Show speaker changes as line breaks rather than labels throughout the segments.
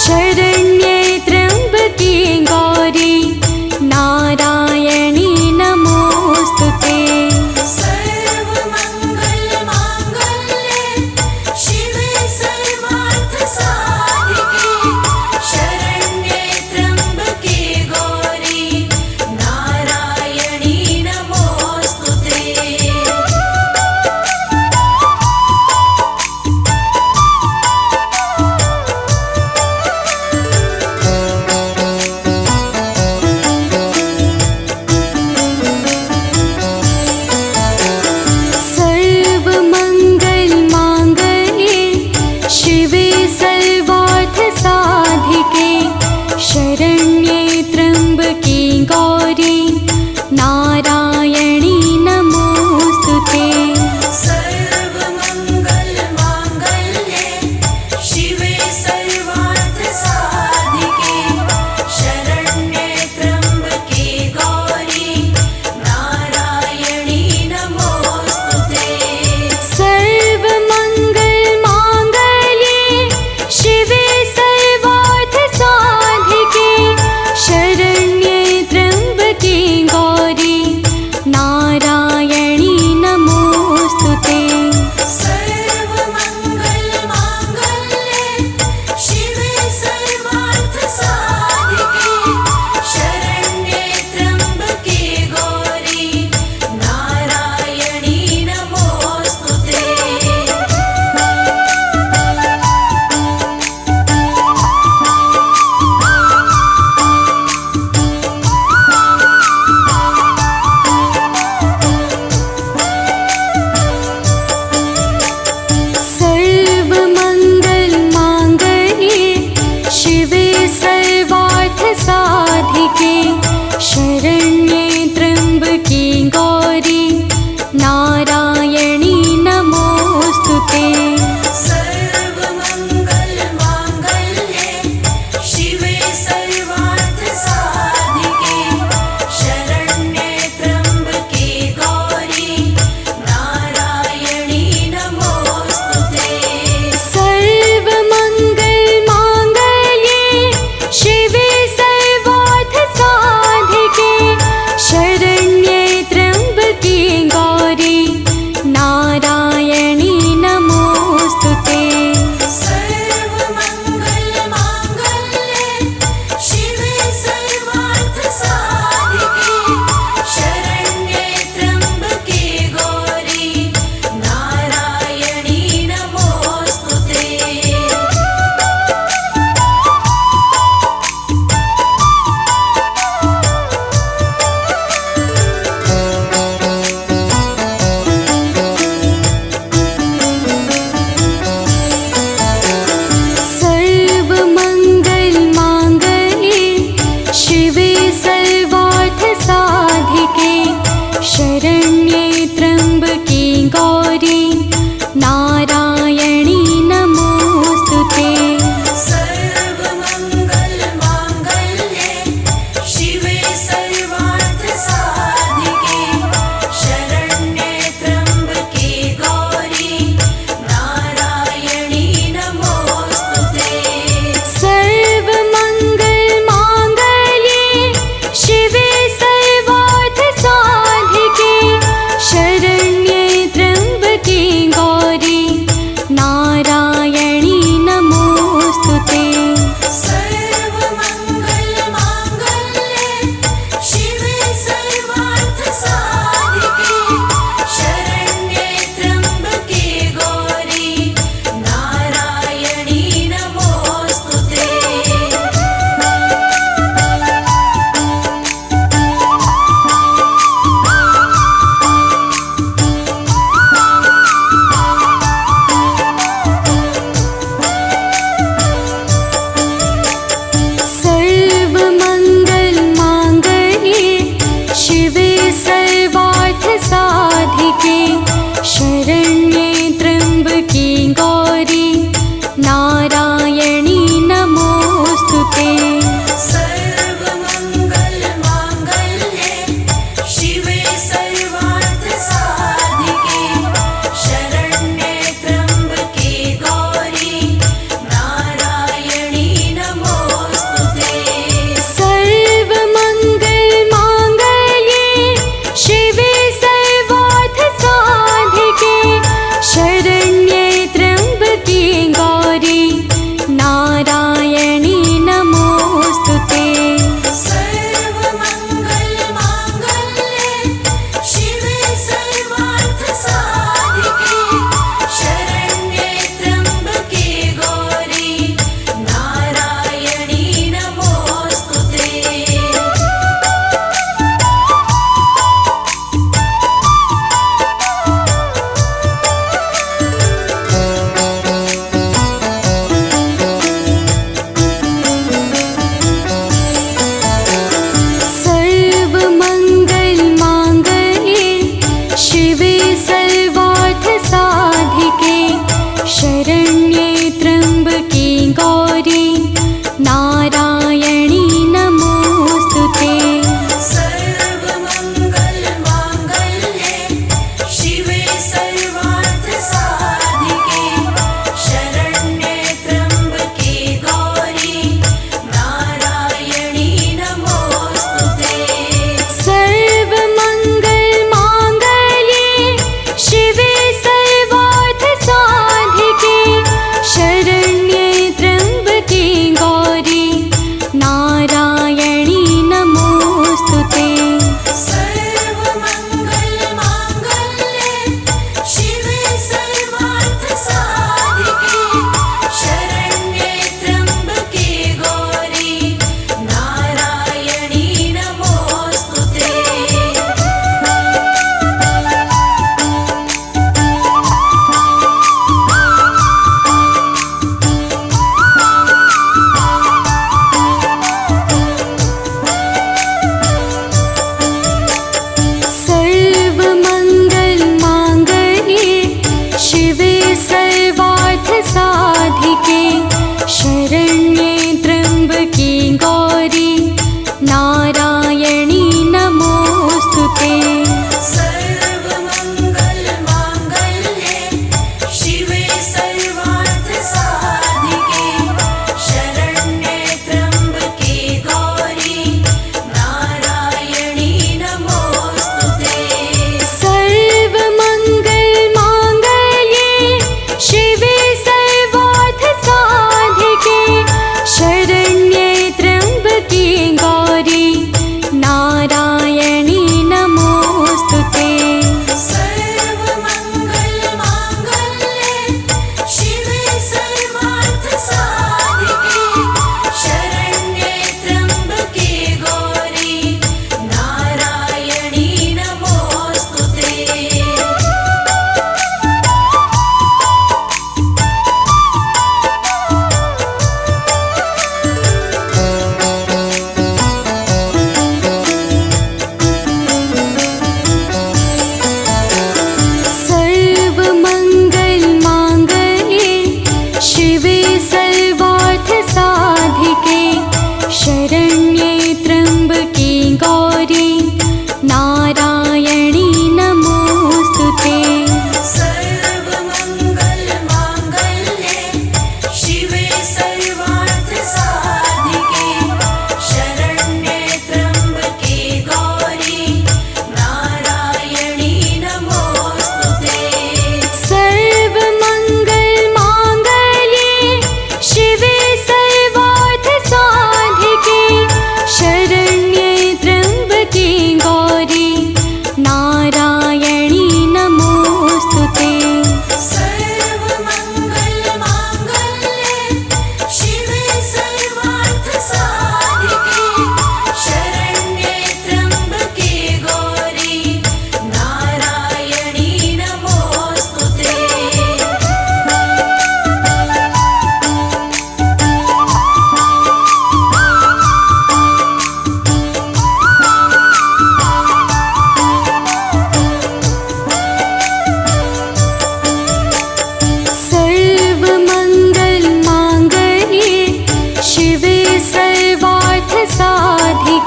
शरण्ये त्र्यम्बके गौरी नारायणी नमोस्तुते।
सर्वमङ्गलमाङ्गल्ये शिवे सर्वार्थसाधिके शरण्ये त्र्यम्बके गौरी नारायणी नमोस्तुते।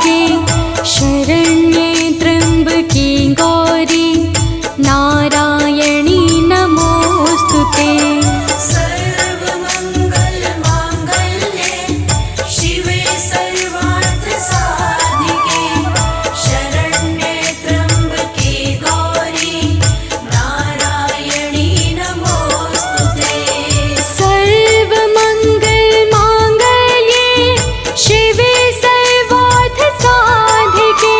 साधिके शरण्ये त्र्यम्बके गौरी नारायणी नमोऽस्तु ते।
सर्वमङ्गलमाङ्गल्ये शिवे सर्वार्थसाधिके शरण्ये त्र्यम्बके गौरी नारायणी नमोऽस्तु ते।
सर्वमङ्गलमाङ्गल्ये शिवे सर्वार्थसाधिके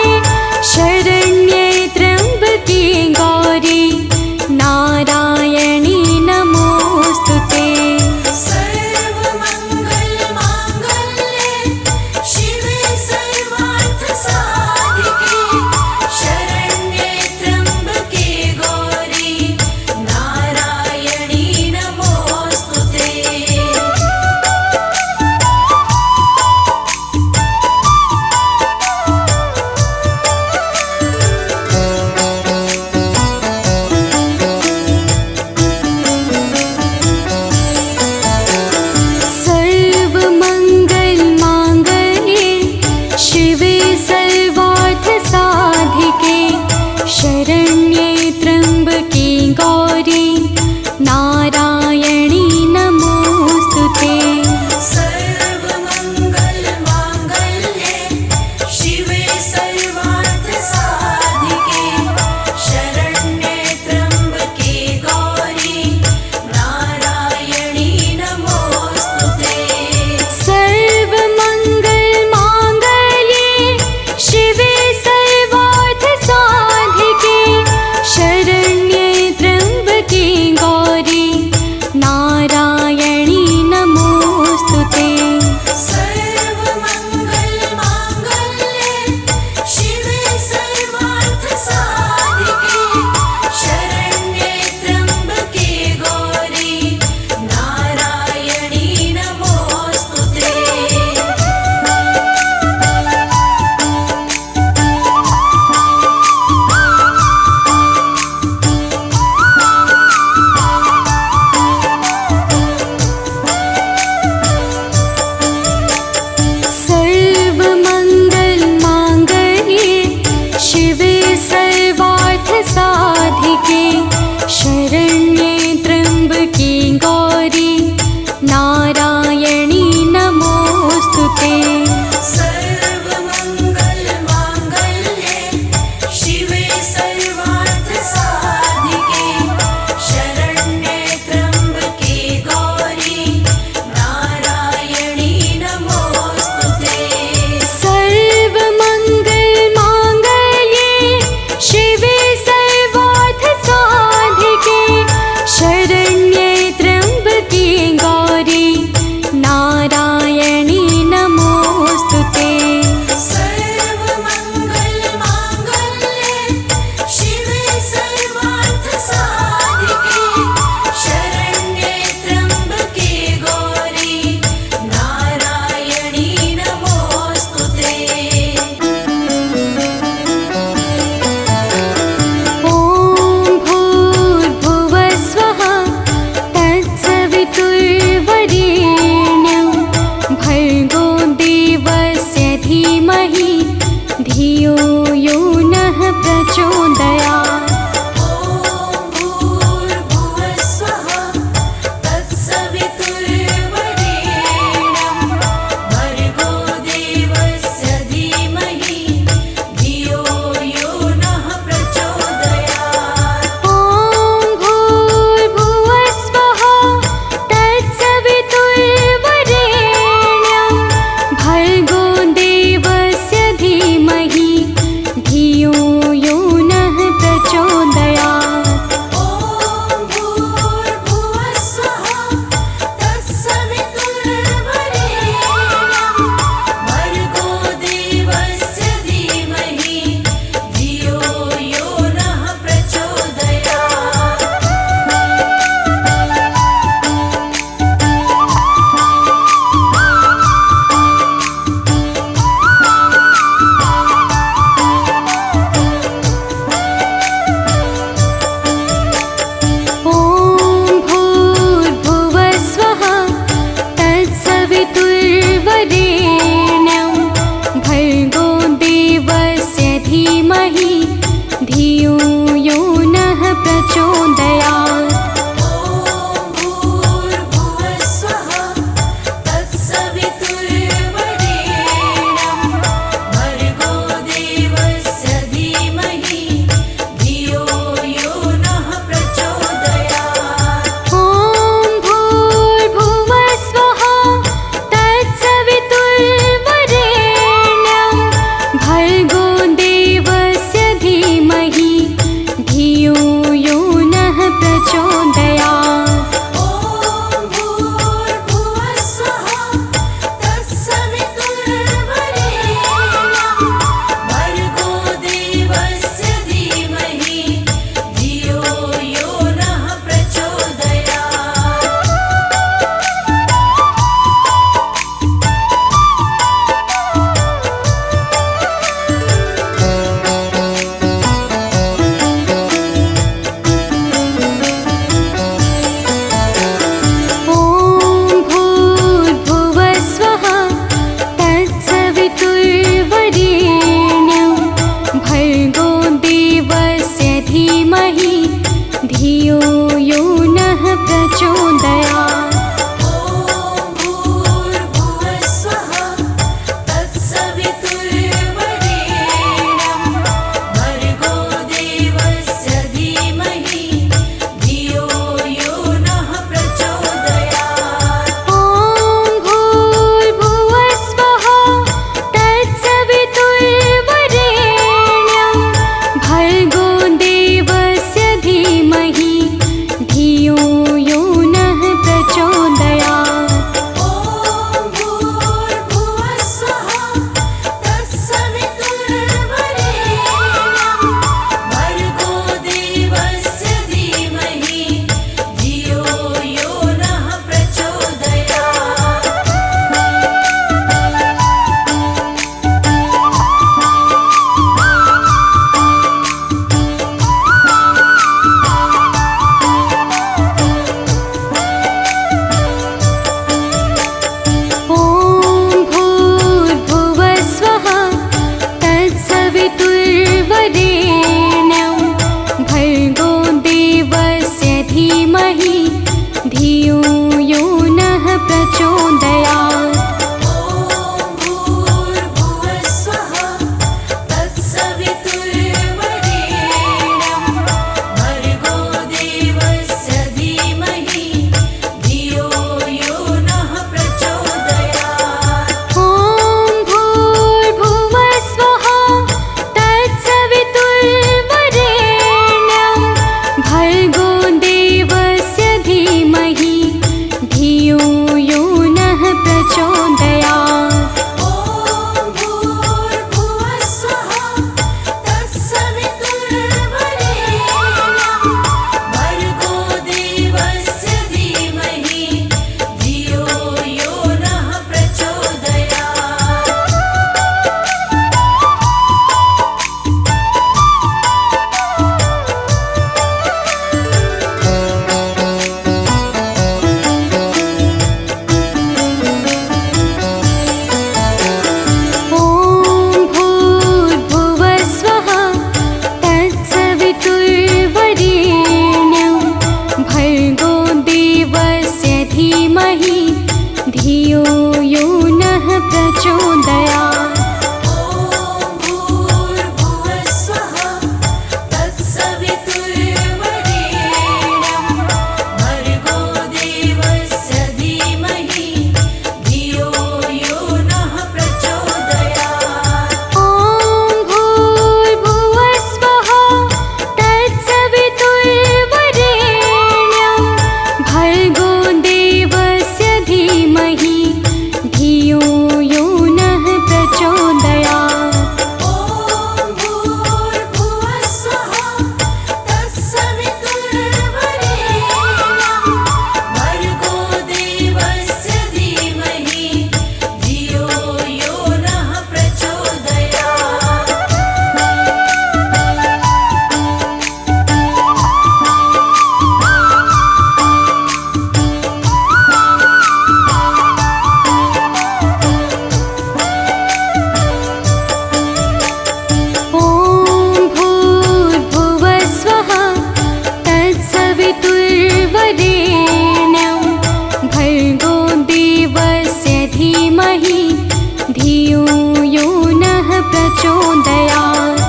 धियो यो नः प्रचोदयात्।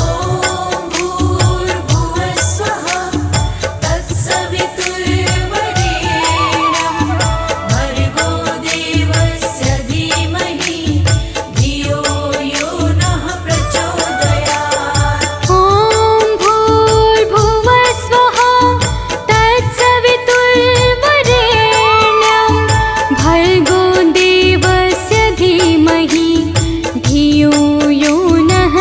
ॐ भूर्भुवः स्वः तत्सवितुर्वरेण्यं भर्गो देवस्य धीमहि धियो यो नः प्रचोदयात्।
ॐ भूर्भुवः स्वः तत्सवितुर्वरेण्यं भर्गो देवस्य धीमहि धियो यो नः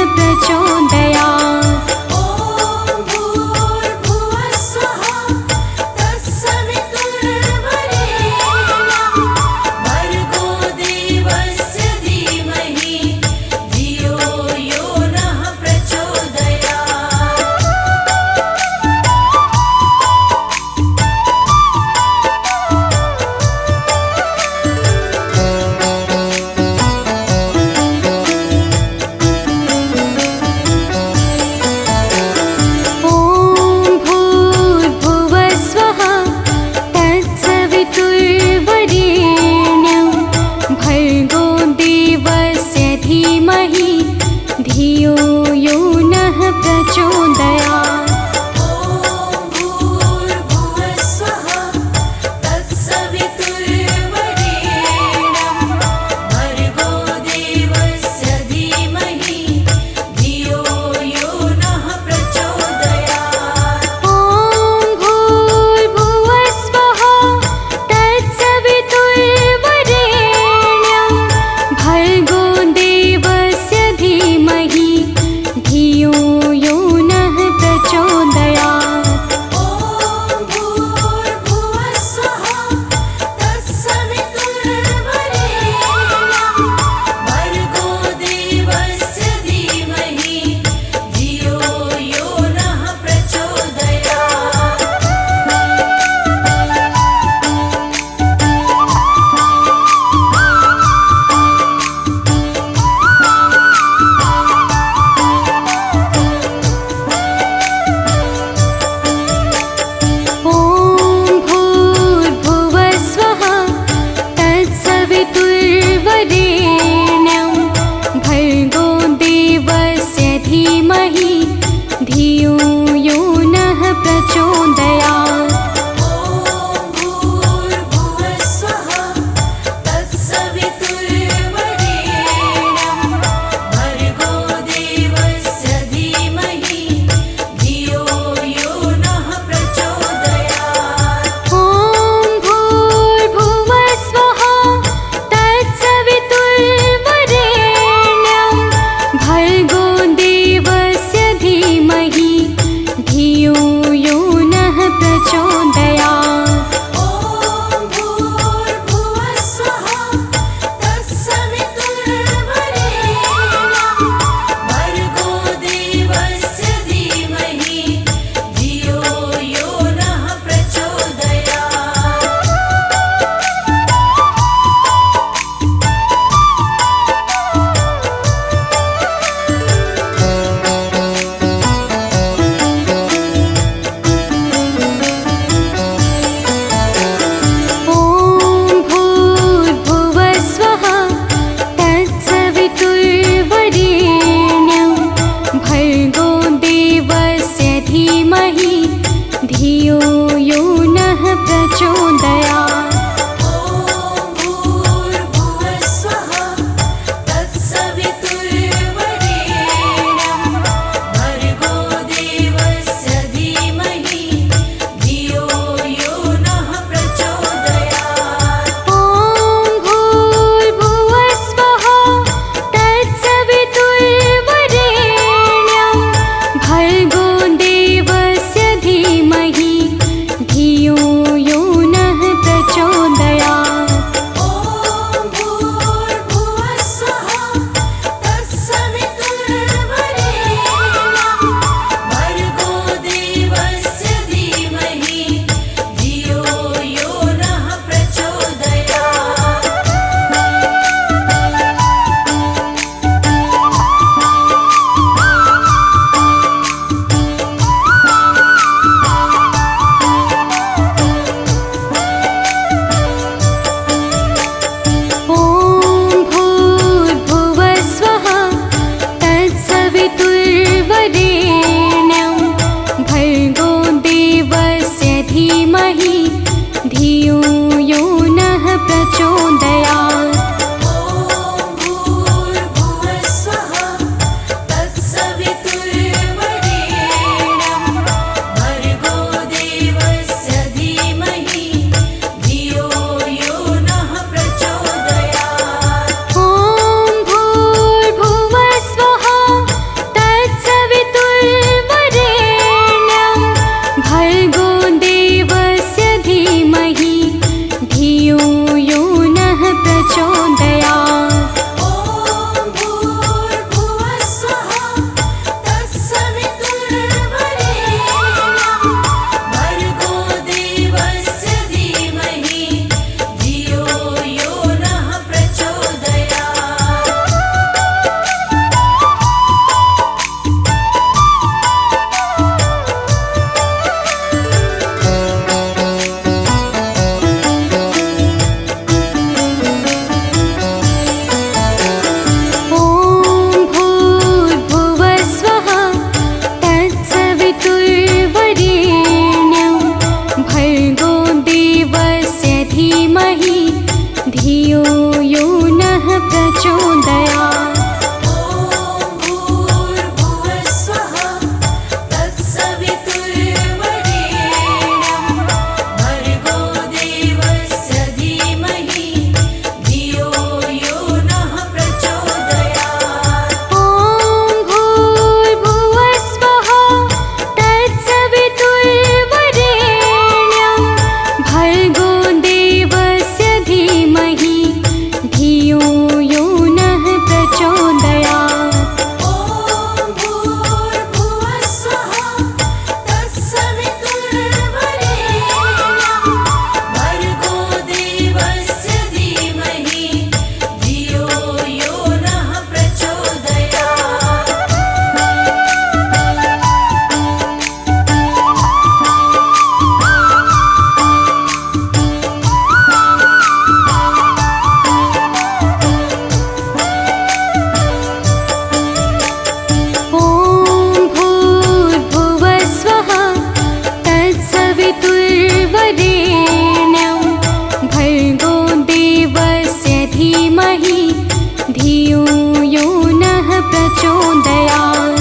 प्रचोदयात्।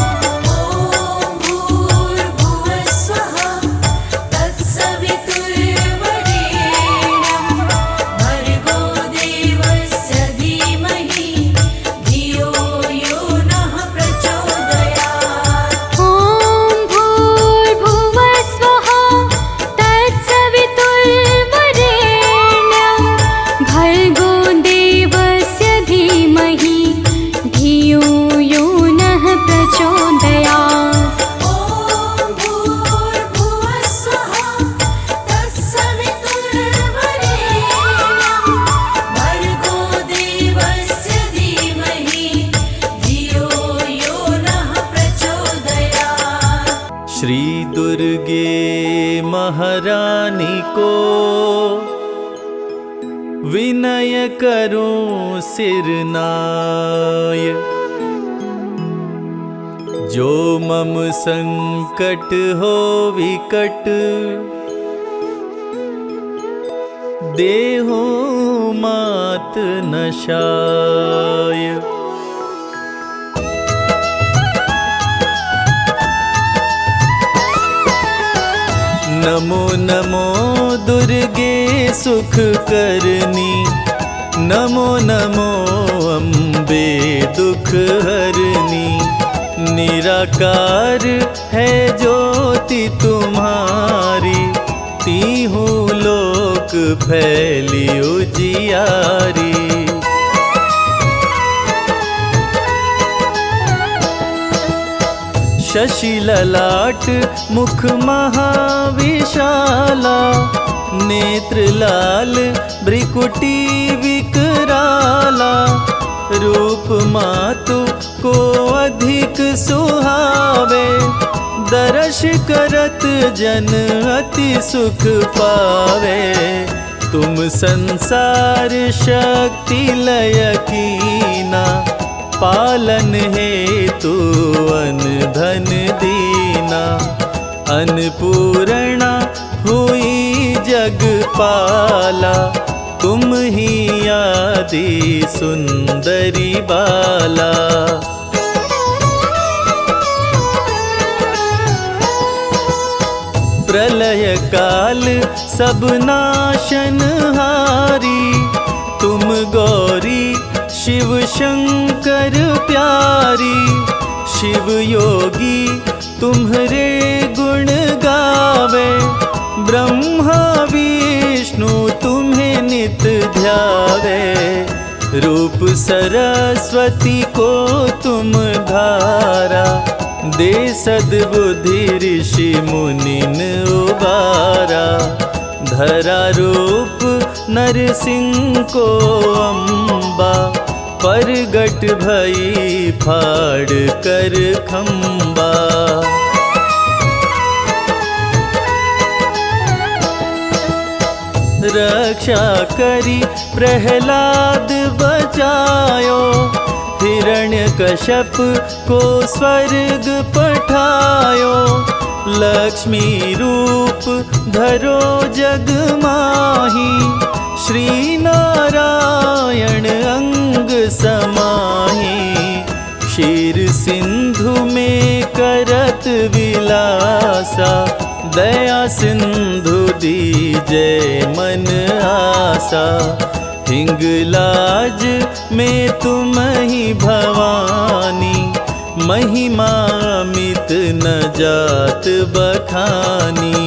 ॐ भूर्भुवः स्वः तत्सवितुर्वरेण्यं भर्गो देवस्य धीमहि धियो यो नः प्रचोदयात्।
ॐ भूर्भुवः स्वः तत्सवितुर्वरेण्यं भर्गो देवस्य धीमहि धियो यो नः प्रचोदयात्।
ॐ भूर्भुवः स्वः तत्सवितुर्वरेण्यं भर्गो देवस्य धीमहि धियो यो नः प्रचोदयात्।
श्री दुर्गे महारानी को विनय करूं सिरनाय, जो मम संकट हो विकट देहु मात नशाय। नमो नमो दुर्गे सुख करनी, नमो नमो अम्बे दुख हरनी। निराकार है ज्योति तुम्हारी, तीहू लोक फैली उजियारी। शशि ललाट मुख महाविशाला, नेत्र लाल भ्रिकुटी विकराला। रूप मातु को अधिक सुहावे, दर्श करत जन अति सुख पावे। तुम संसार शक्ति लय कीना, पालन हेतु अन धन दीना। अन्नपूर्णा हुई जगपाला, तुम ही आदि सुंदरी बाला। प्रलय काल सब नाशनहारी, तुम गौरी शिव शंकर प्यारी। शिव योगी तुम्हारे गुण गावे, ब्रह्मा विष्णु तुम्हें नित ध्यावे। रूप सरस्वती को तुम धारा, दे सद्बुद्धि ऋषि मुनिन उबारा। धरा रूप नरसिंह को अम्बा, परगट भई फाड़ कर खम्बा। रक्षा करी प्रहलाद बचायो, हिरण्यकश्यप को स्वर्ग पठायो। लक्ष्मी रूप धरो जग माही, श्री नारायण अंग समाही। क्षीर सिंधु में करत विलासा, दया सिंधु दीजय मन आसा। हिंगलाज में तुम ही भवानी, महिमा मित न जात बखानी।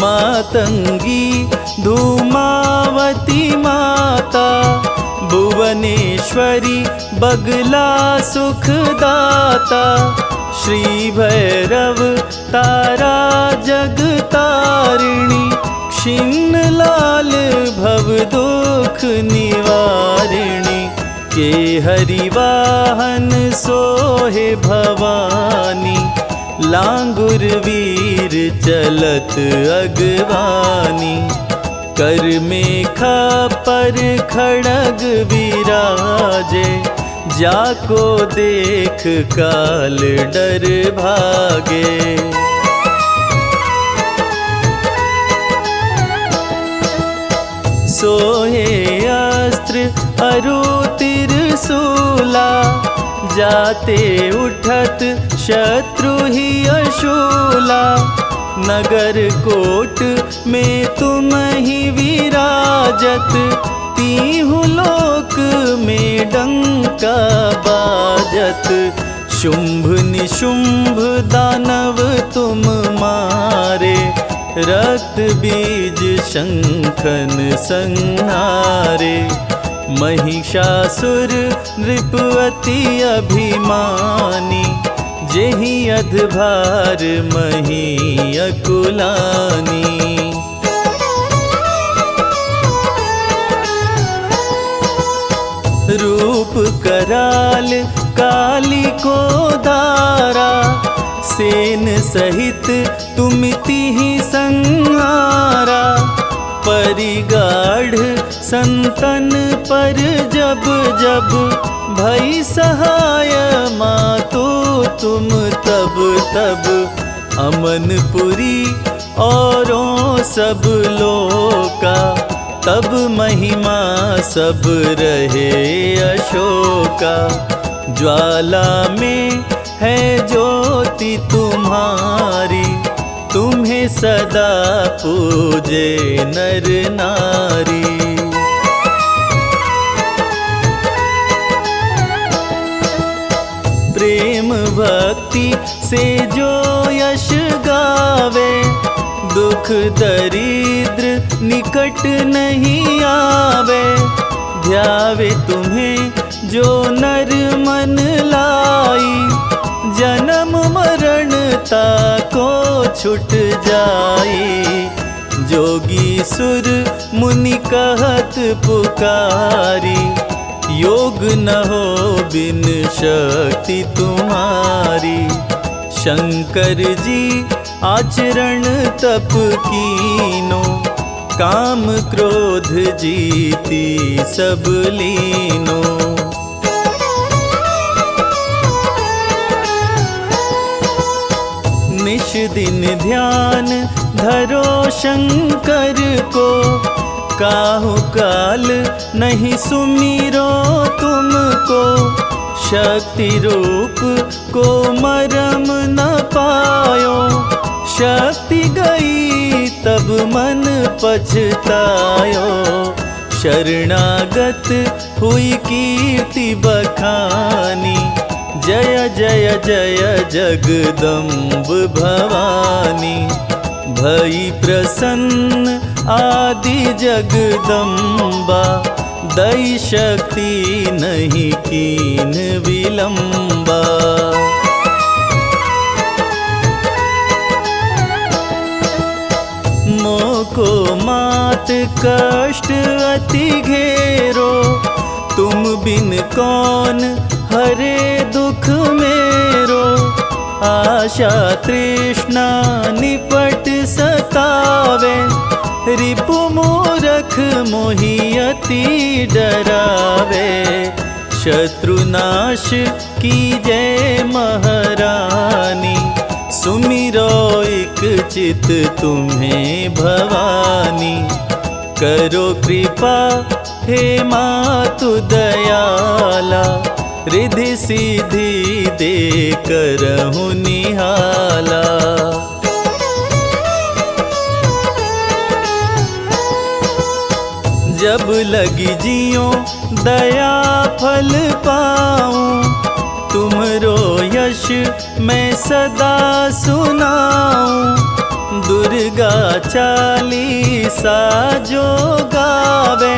मातंगी धूमावती माता, भुवनेश्वरी बगला सुखदाता। श्री भैरव तारा जगतारिणी, क्षीण लाल भव दुख निवारिणी। के हरिवाहन सोहे भवानी, लांगुर वीर चलत अगवानी। कर मेखा पर खड़ग विराजे, जाको देख काल डर भागे। सोहे अरु तिरसूला, जाते उठत शत्रु ही अशूला। नगर कोट में तुम ही विराजत, तीहु लोक में डंका बाजत। शुंभ निशुंभ दानव तुम मारे, रक्त बीज शंखन संहारे। महिषासुर नृप अति अभिमानी, जेहि अधभार मही अकुलानी। रूप कराल काली को धारा, सेन सहित तुमिति ही संहारा। परिगाढ़ संतन पर जब जब, भई सहाय मातो तुम तब तब। अमनपुरी औरों सब लोका, तब महिमा सब रहे अशोका। ज्वाला में है ज्योति तुम्हारी, तुम्हें सदा पूजे नर नारी। प्रेम भक्ति से जो यश गावे, दुख दरिद्र निकट नहीं आवे। ध्यावे तुम्हें जो नर मन लाई, जन्म मरण ताको छुट जाई। जोगी सुर मुनि कहत पुकारी, योग न हो बिन शक्ति तुम्हारी। शंकर जी आचरण तप कीनो, काम क्रोध जीती सब लीनो। निश दिन ध्यान धरो शंकर को, काहु काल नहीं सुमिरो तुमको। शक्ति रूप को मरम न पायो, शक्ति गई तब मन पछतायो। शरणागत हुई कीर्ति बखानी, जय जय जय जगदम्ब भवानी। भई प्रसन्न आदि जगदम्बा, दई शक्ति नहीं कीन विलंबा। मोको मात कष्ट अति घेरो, तुम बिन कौन हरे दुख मेरो। आशा तृष्णा निपट सतावे, रिपु मूरख मोहि अति डरावे। शत्रुनाश कीजै महारानी, सुमिरो एक चित तुम्हें भवानी। करो कृपा हे मातु दयाला, रिद्धि सिद्धि दे करहु निहाला। जब लगी जियो दया फल पाऊं, तुमरो यश मैं सदा सुनाऊं। दुर्गा चालीसा जो गावे,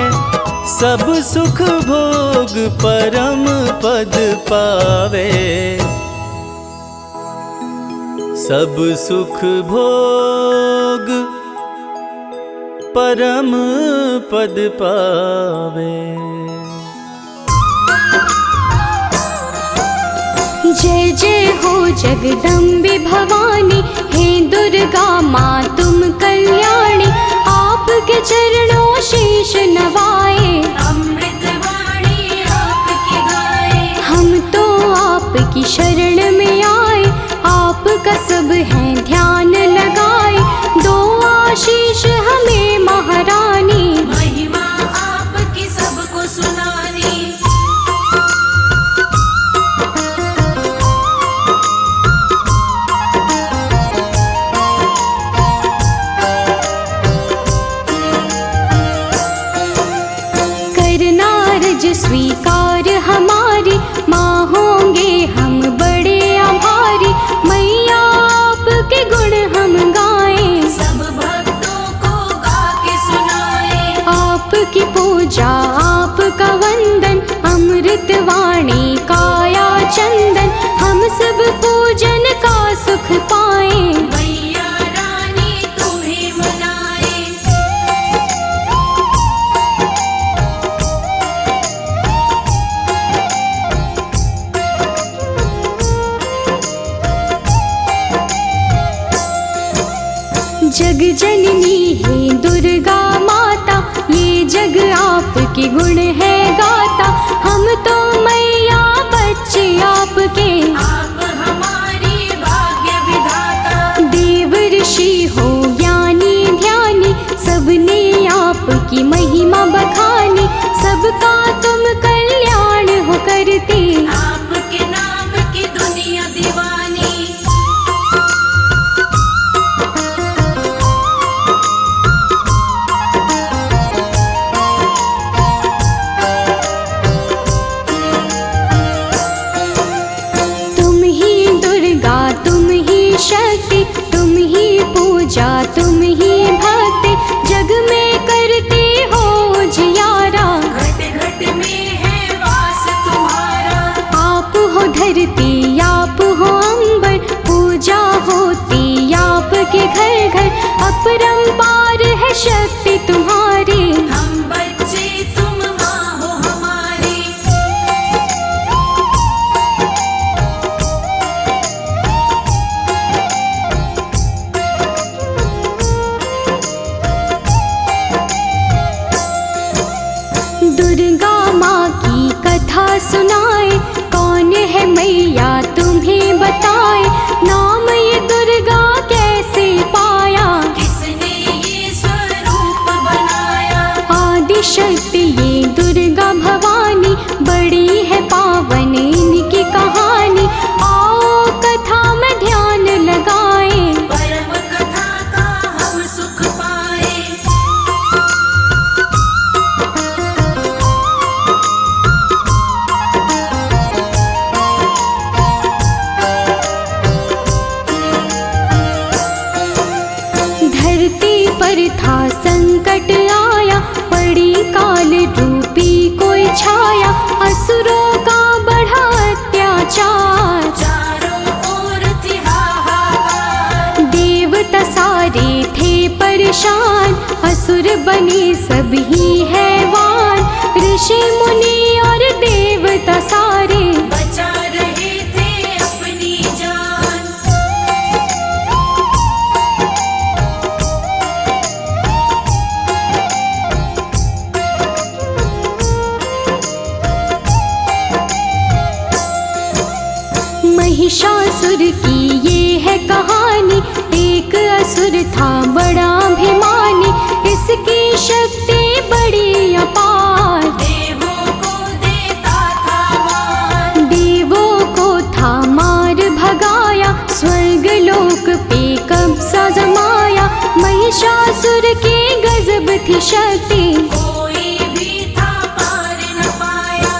सब सुख भोग परम पद पावे। सब सुख भोग परम पद पावे।
जय जय हो जगदम्बे भवानी, हे दुर्गा माँ तुम कल्याणी। आपके चरणों शीश नवाए,
अमृत वाणी आपकी गाए।
हम तो आपकी शरण में आए, आपका सब है ध्यान लगाए। दो आशीष हमें महारानी,
महिमा आपकी सबको सुनानी।
स्वीकार हमारी, माँ होंगे हम बड़े आभारी। मैया आपके गुण हम गाएं,
सब भक्तों को गा के सुनाए।
आपकी पूजा आपका वंदन, अमृत वाणी काया चंदन। हम सब पूजन का सुख पाएं,
मैया रानी तुम्हें मनाए।
जग जननी है दुर्गा माता, ये जग आपके गुण है गाता। हम तो मैया बच्चे आपके,
आप हमारी भाग्य विधाता।
देव ऋषि हो ज्ञानी ध्यानी, सबने आपकी महिमा बखानी। सबका तुम कल्याण हो करते,
आपके नाम की दुनिया दीवानी।
तुम ही दुर्गा तुम ही शक्ति, तुम ही पूजा तुम ही भक्ति। जग में करते हो जियारा,
घट घट में है वास तुम्हारा।
आप हो धरती आप हो अंबर, पूजा होती आपके घर घर। अपरंपार है शक्ति तुम्हारी,
हम बच्चे तुम माँ हो हमारी।
दुर्गा माँ की कथा सुनाए, कौन है मैया तुम्हें बताए। नाम ये दुर्गा कैसे पाया,
किसने ये स्वरूप बनाया।
आदि शक्ति ये दुर्गा भवानी, बड़ी है पावन इनकी कहानी। आओ कथा में ध्यान लगाएं,
परम कथा का हम सुख पाए।
धरती पर था संकट आया, पड़ी काल रूपी कोई छाया। असुरों का बढ़ा अत्याचार,
चारों ओर थी हाहाकार।
देवता सारे थे परेशान, असुर बने सभी हैवान। ऋषि मुनि और देवता सारे,
बचा रहे थे अपनी जान।
महिषासुर की ये है कहानी, एक असुर था बड़ा अभिमानी। इसकी शक्ति बड़ी अपार,
देवों को देता था मान।
देवों को था मार भगाया, स्वर्ग लोक पे कब्जा जमाया। महिषासुर के गजब थी शक्ति,
कोई भी था पार न पाया।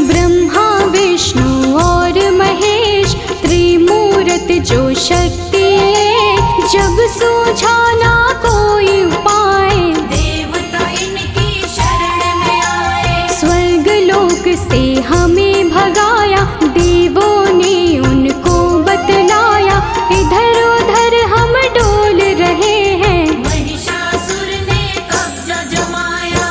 ब्रह्मा विष्णु और महेश, त्रिमूर्त जो शक्ति है। जब सूझा ना कोई उपाय,
देवता इनकी शरण में आए।
स्वर्ग लोक से हमें भगाया, देवों ने उनको बतलाया। इधर उधर हम डोल रहे हैं,
महिषासुर ने कब्जा जमाया।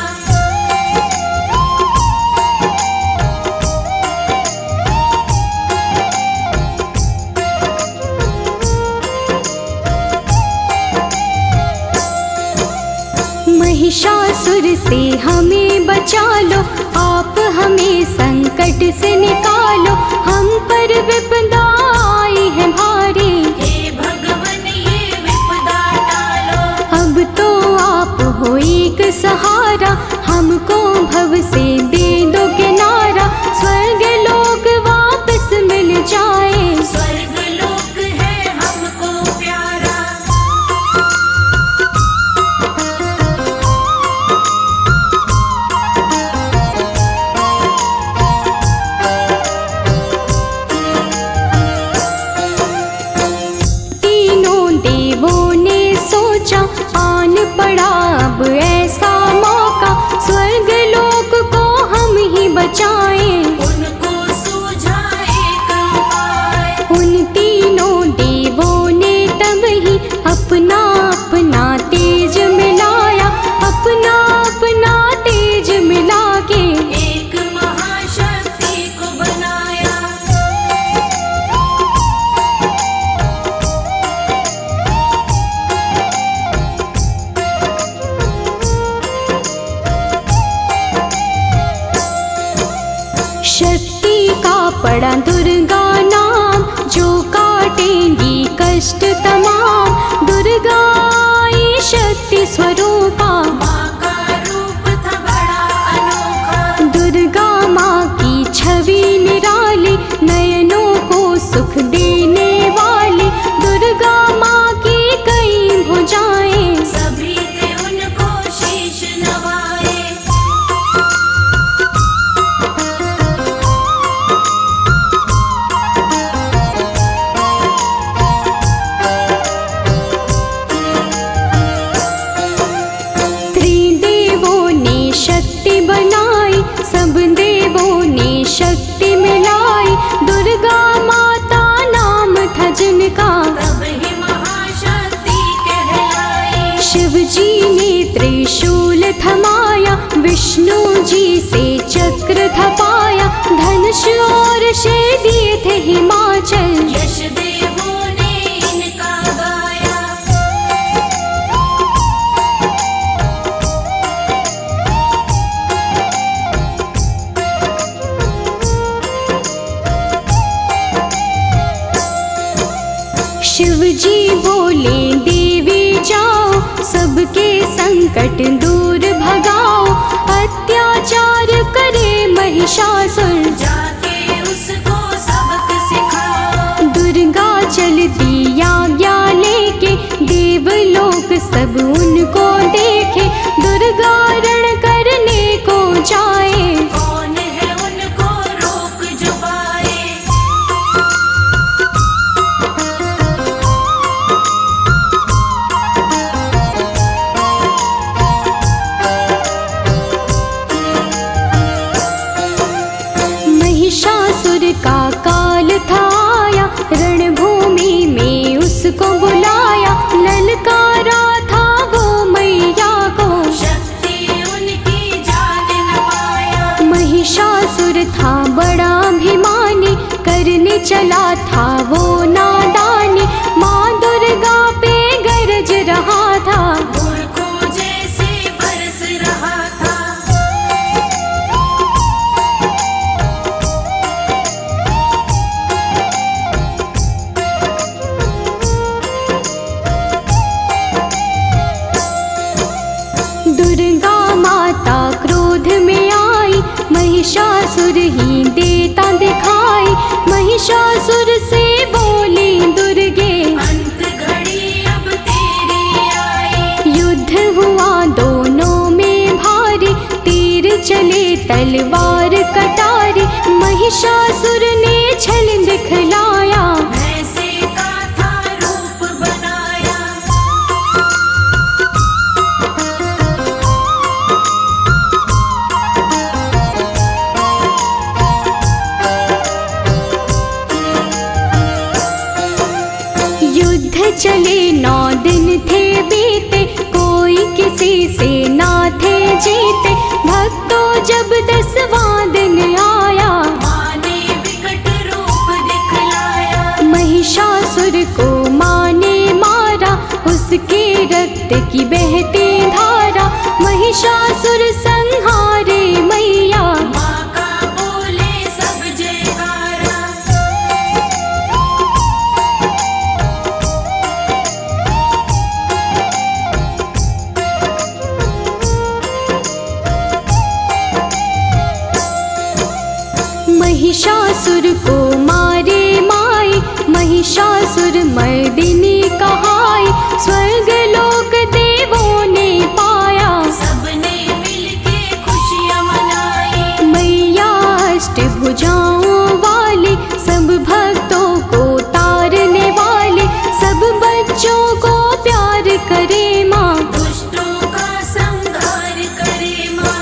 महिषासुर से हमें बचा लो, आप हमें संकट से निकालो। हम पर विपदा आई है भारी,
हे भगवन ये विपदा टालो।
अब तो आप हो एक सहारा। हमको भव से दे दो किनारा, स्वर्ग लोक शक्ति का पड़ा दुर्गा नाम, जो काटेंगी कष्ट तमाम। दुर्गा आई शक्ति स्वरूपा,
माँ का रूप था बड़ा अनोखा।
दुर्गा माँ की छवि निराली, नयनों को सुख देने वाली। दुर्गा माँ की कई भुजाएं,
सभी थे उनको शीश नवाए।
त्रिदेवों ने शक्ति बनाई, सब देवों ने शक्ति मिलाई। दुर्गा माता नाम था जिनका,
तब ही महाशक्ति कहलाई।
शिव जी ने त्रिशूल थमाया, विष्णु जी से चक्र थपाया। धनुष और शेर दिए थे हिमाचल,
यश देवों ने इनका गाया।
शिव जी बोले देवी जाओ, सबके संकट दूर भगाओ। अत्याचार करे महिषासुर,
जाके उसको सबक सिखाओ।
दुर्गा चलती आज्ञा लेके, देवलोक सब उनको देखे। दुर्गा रण करने को जाए,
कौन है उनको रोक जो पाए।
महिषासुर का काल था आया, रणभूमि में उसको बुलाया। ललकारा था वो मैया को,
शक्ति उनकी जान न पाया।
महिषासुर था बड़ा अभिमानी, करने चला था वो नादानी। माँ दुर्गा पे गरज रहा था,
मूर्खों जैसे बरस रहा था।
दुर्गा माता क्रोध में आई, महिषासुर ही देता दिखाई। महिषासुर से बोली दुर्गे,
अंत घड़ी अब तेरी आई।
युद्ध हुआ दोनों में भारी, तीर चले तलवार कटारी। महिषासुर ने छल दिखलाया,
भैंसे का था रूप बनाया।
युद्ध चले 9 दिन थे बीते, कोई किसी से ना थे जीते। भक्तों जब 10वां दिन आया,
माँ ने विकट रूप दिखलाया।
महिषासुर को माँ ने मारा, उसके रक्त की बहती धारा। महिषासुर संहारे मैया,
माँ का बोले सब जयकारा।
महिषासुर को मारे माई, महिषासुर मर्दिनी कहाई। स्वर्ग लोक देवों ने पाया,
सबने मिलके खुशियाँ मनाई।
मैया अष्टभुजाओं वाली, सब भक्तों को तारने वाले। सब बच्चों को प्यार करे माँ,
दुष्टों का संहार करे माँ।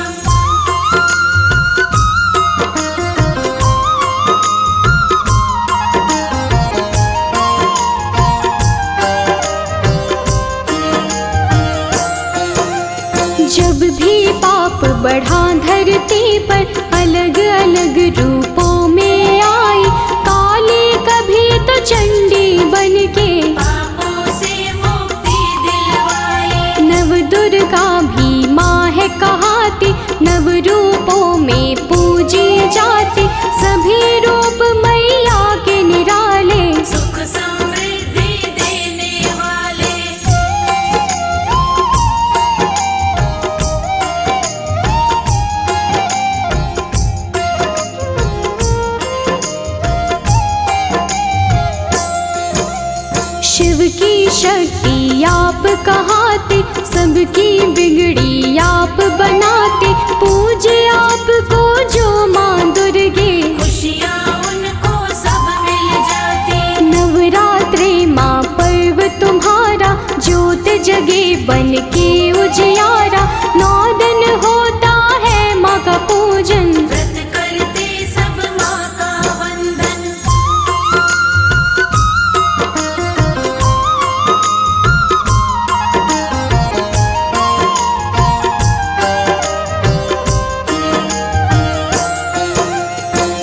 जब भी पाप बढ़ा धरती पर, अलग अलग रूपों में आई। काली कभी तो चंडी बन के,
पापों से मुक्ति दिलवाई।
नव दुर्गा भी माँ है कहाती। नव रूपों में पूज पूजी जाती, सभी रूप मैया के निराले।
सुख समृद्धि देने वाले।
शिव की शक्ति आप कहाते, सबकी बिगड़ी आप बनाते, पूजे आपको जो माँ दुर्गे,
खुशियाँ उनको सब मिल जाती।
नवरात्रे माँ पर्व तुम्हारा, ज्योत जगे बन के उजियारा, 9 दिन होता है माँ का पूजन।
व्रत करते सब माँ का वंदन।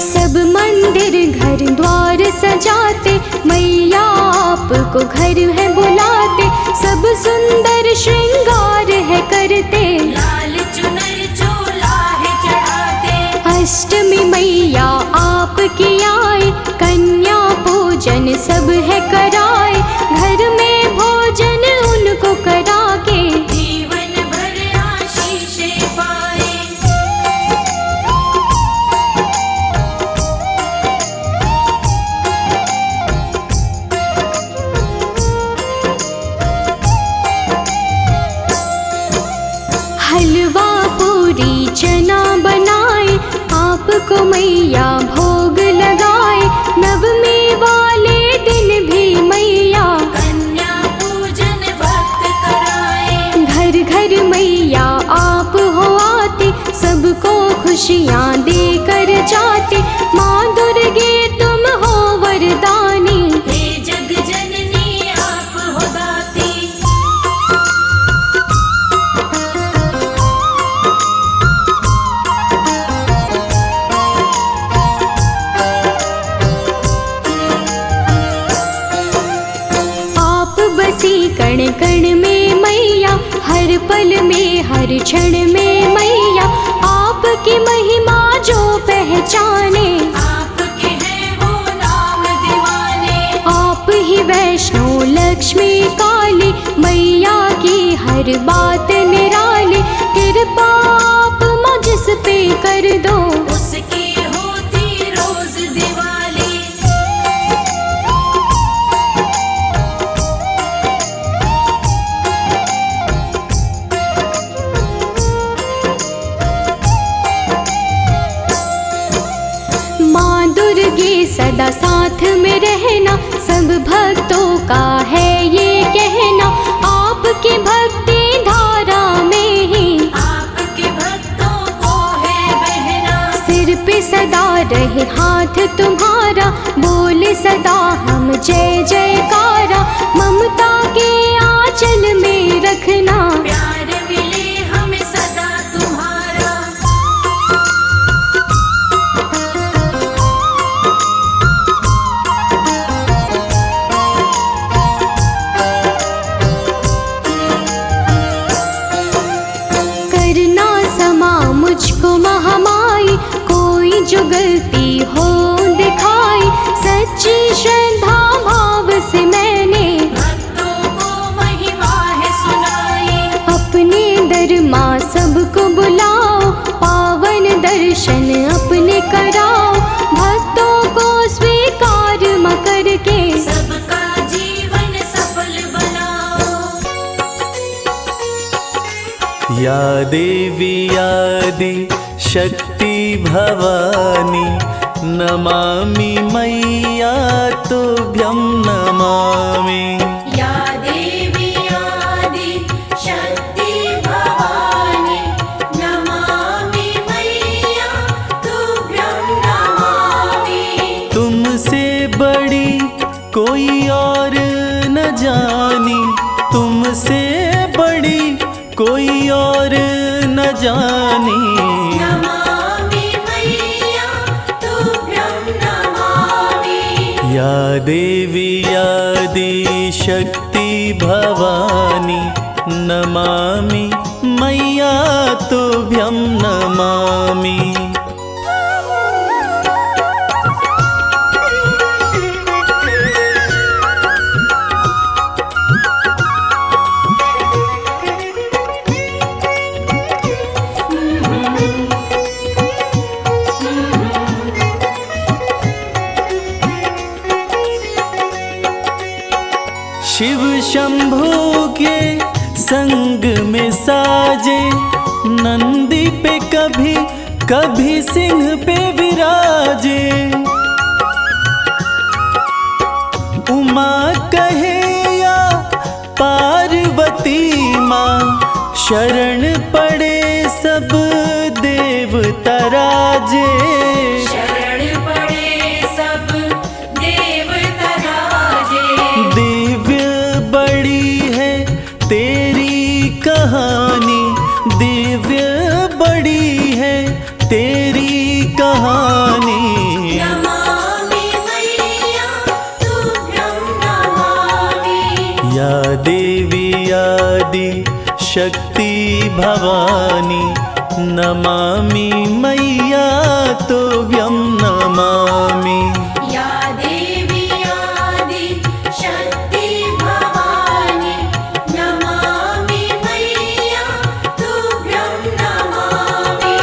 सब मंदिर घर द्वार सजाते, मैया आपको घर है बुलाते, सब सुंदर श्रृंगार है करते,
लाल चुनर चोला है चढ़ाते।
अष्टमी मैया आपकी आए, कन्या पूजन सब है कराए, घर में भोजन उनको करा के,
जीवन भर आशीषें पाए।
हलवा पूरी चना बनाए, आपको मैया भोग लगाए, नवमी वाले दिन भी मैया
कन्या पूजन भक्त कराए।
घर घर मैया आप हो आते, सबको खुशियाँ देकर जाते, माँ दुर्गे तुम हो वरदानी।
हे जग जननी आप हो दाती।
आप बसी कण कण में मैया, हर पल में हर क्षण में मैया, आपकी महिमा जो पहचाने,
आपके हैं वो नाम दीवाने।
आप ही वैष्णो लक्ष्मी काली, मैया की हर बात निराली, कृपा आप मुझ पे कर दो,
उसकी होती रोज दिवाली।
माँ दुर्गे सदा साथ में रहना, सब भक्तों का है ये कहना, आपकी भक्ति धारा में ही
आपके भक्तों को है बहना।
सिर पे सदा रहे हाथ तुम्हारा, बोले सदा हम जय जयकारा, ममता के आंचल में रखना,
प्यार मिले हमें सदा तुम्हारा।
करना समा मुझको महामाई, कोई जो गलती हो दिखाई, सच्ची श्रद्धा भाव से मैंने
भक्तों को महिमा है सुनाई।
अपने दर माँ सबको बुलाओ, पावन दर्शन अपने कराओ, भक्तों को स्वीकार माँ करके,
सबका जीवन सफल बनाओ।
या देवी आदि शक्ति भवानी, नमामि मैया तुभ्यं नमामि।
या देवी आदि शक्ति भवानी, नमामि मैया तुभ्यं नमामि।
तुमसे बड़ी कोई और न जानी, तुमसे बड़ी कोई और न जानी।
नमामि मैया तुभ्यं नमामि।
या देवी आदि शक्ति भवानी, नमामि मैया तुभ्यं नमामि। शिव शंभू के संग में साजे, नंदी पे कभी कभी सिंह पे विराजे। उमा कहे या पार्वती माँ, शरण पड़े सब देवता राजे।
शरण पड़े सब देवता राजे।
दिव्य बड़ी है तेरी कहानी, दिव्य बड़ी है तेरी कहानी।
नमामि मैया तुभ्यं नमामि।
या देवी आदि शक्ति भवानी, नमामि मैया तुभ्यं नमामि।
या देवी आदि शक्ति भवानी, नमामि मैया तुभ्यं नमामि।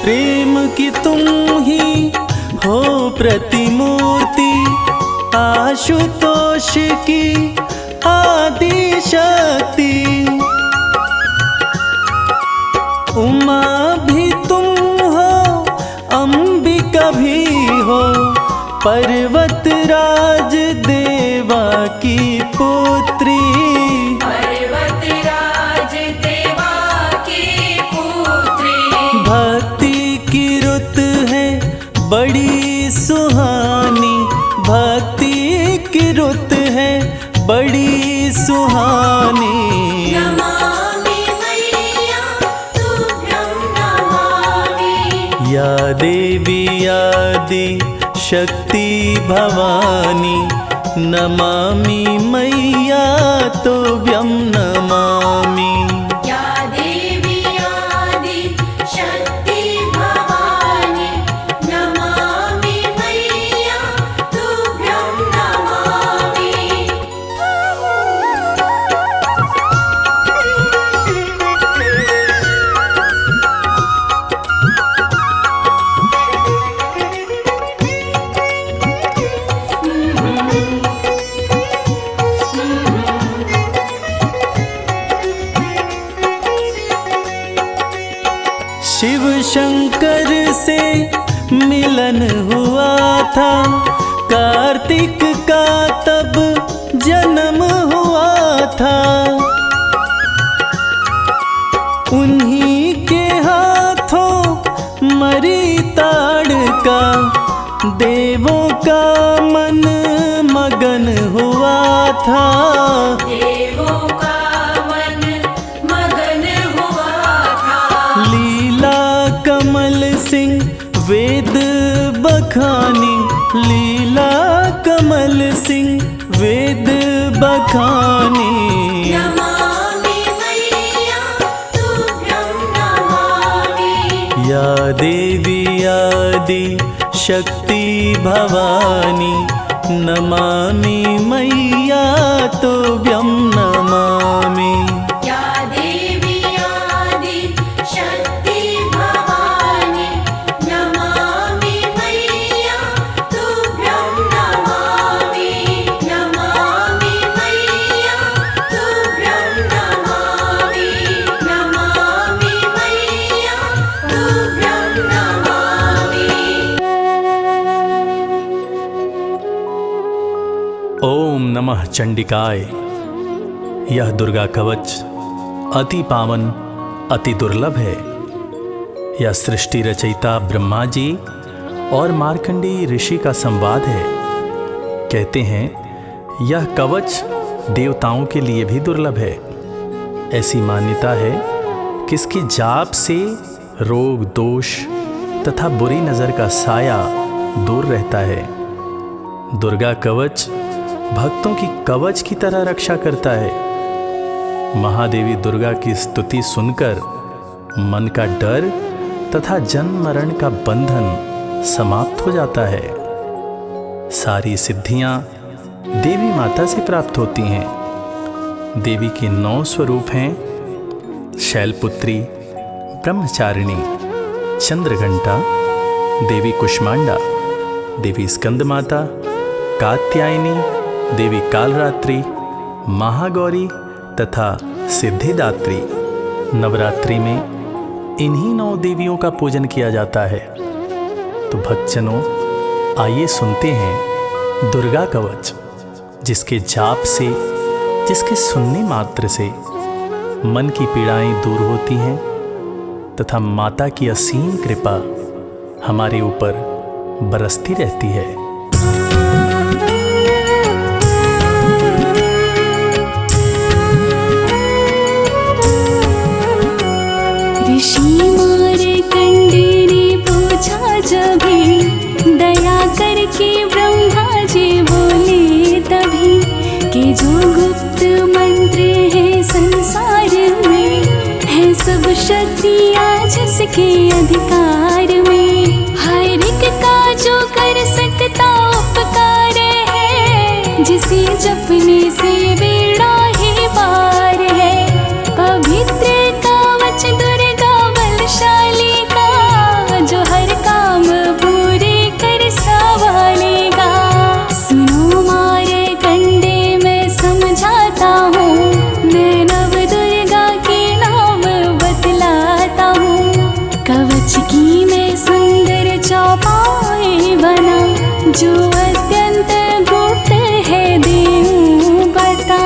प्रेम की तुम ही हो प्रतिमूर्ति, आशुतोष की आदि शक्ति। उमा भी तुम हो, अंबिका भी हो, पर्वतराज देवा की पुत्री।
पर्वतराज देवा की पुत्री।
भक्ति की रुत है बड़ी सुहानी, भक्ति की रुत है बड़ी सुहानी।
नमामि मैया तुभ्यं नमामि।
या देवी आदि शक्ति भवानी, नमामि मैया तुभ्यं नमामि।
या देवी आदि शक्ति भवानी, नमामि मैया तुभ्यं नमामि।
शिव शंकर से मिलन हुआ था, कार्तिक का तब जन्म हुआ था। उन्हीं के हाथों मरी ताड़का, देवों का मन मगन हुआ था।
देवों का मन मगन हुआ था।
लीला कमल सिंह वेद बखानी, लीला कमल सिंह वेद बखानी।
नमामि मैया तुभ्यं नमामि।
या देवी आदि शक्ति भवानी, नमामि मैया तुभ्यं नमामि।
या देवी आदि शक्ति भवानी, नमामि मैया तुभ्यं नमामि। नमामि मैया तुभ्यं नमामि। नमामि मैया तुभ्यं नमामि।
ओम नमः चंडिकाय। यह दुर्गा कवच अति पावन, अति दुर्लभ है। यह सृष्टि रचयिता ब्रह्मा जी और मार्कंडेय ऋषि का संवाद है। कहते हैं यह कवच देवताओं के लिए भी दुर्लभ है। ऐसी मान्यता है कि इसके जाप से रोग, दोष तथा बुरी नज़र का साया दूर रहता है। दुर्गा कवच भक्तों की कवच की तरह रक्षा करता है। महादेवी दुर्गा की स्तुति सुनकर मन का डर तथा जन्म मरण का बंधन समाप्त हो जाता है। सारी सिद्धियां देवी माता से प्राप्त होती हैं। देवी के 9 स्वरूप हैं: शैलपुत्री, ब्रह्मचारिणी, चंद्रघंटा, देवी कुष्मांडा, देवी स्कंदमाता, कात्यायनी, देवी कालरात्रि, महागौरी तथा सिद्धिदात्री। नवरात्रि में इन्हीं 9 देवियों का पूजन किया जाता है। तो भक्तजनों, आइए सुनते हैं दुर्गा कवच, जिसके जाप से, जिसके सुनने मात्र से मन की पीड़ाएं दूर होती हैं तथा माता की असीम कृपा हमारे ऊपर बरसती रहती है।
ऋषि मार्कंडे ने पूछा जभी, दया करके ब्रह्मा जी बोले तभी, कि जो गुप्त मंत्र है संसार में, है सब शक्तियाँ जिसके अधिकार में। हर एक का जो कर सकता उपकार है, जिसे जपने से बेड़ा ही पार है। पवित्र कवच दुर्गा बलशाली का, जो हर काम पूरे कर संभालेगा। सुनो मार्कंडे, मैं समझाता हूँ, मैं नव दुर्गा के नाम बतलाता हूँ। कवच की मैं सुंदर चौपाई बना, जो अत्यंत गुप्त है देऊँ बता।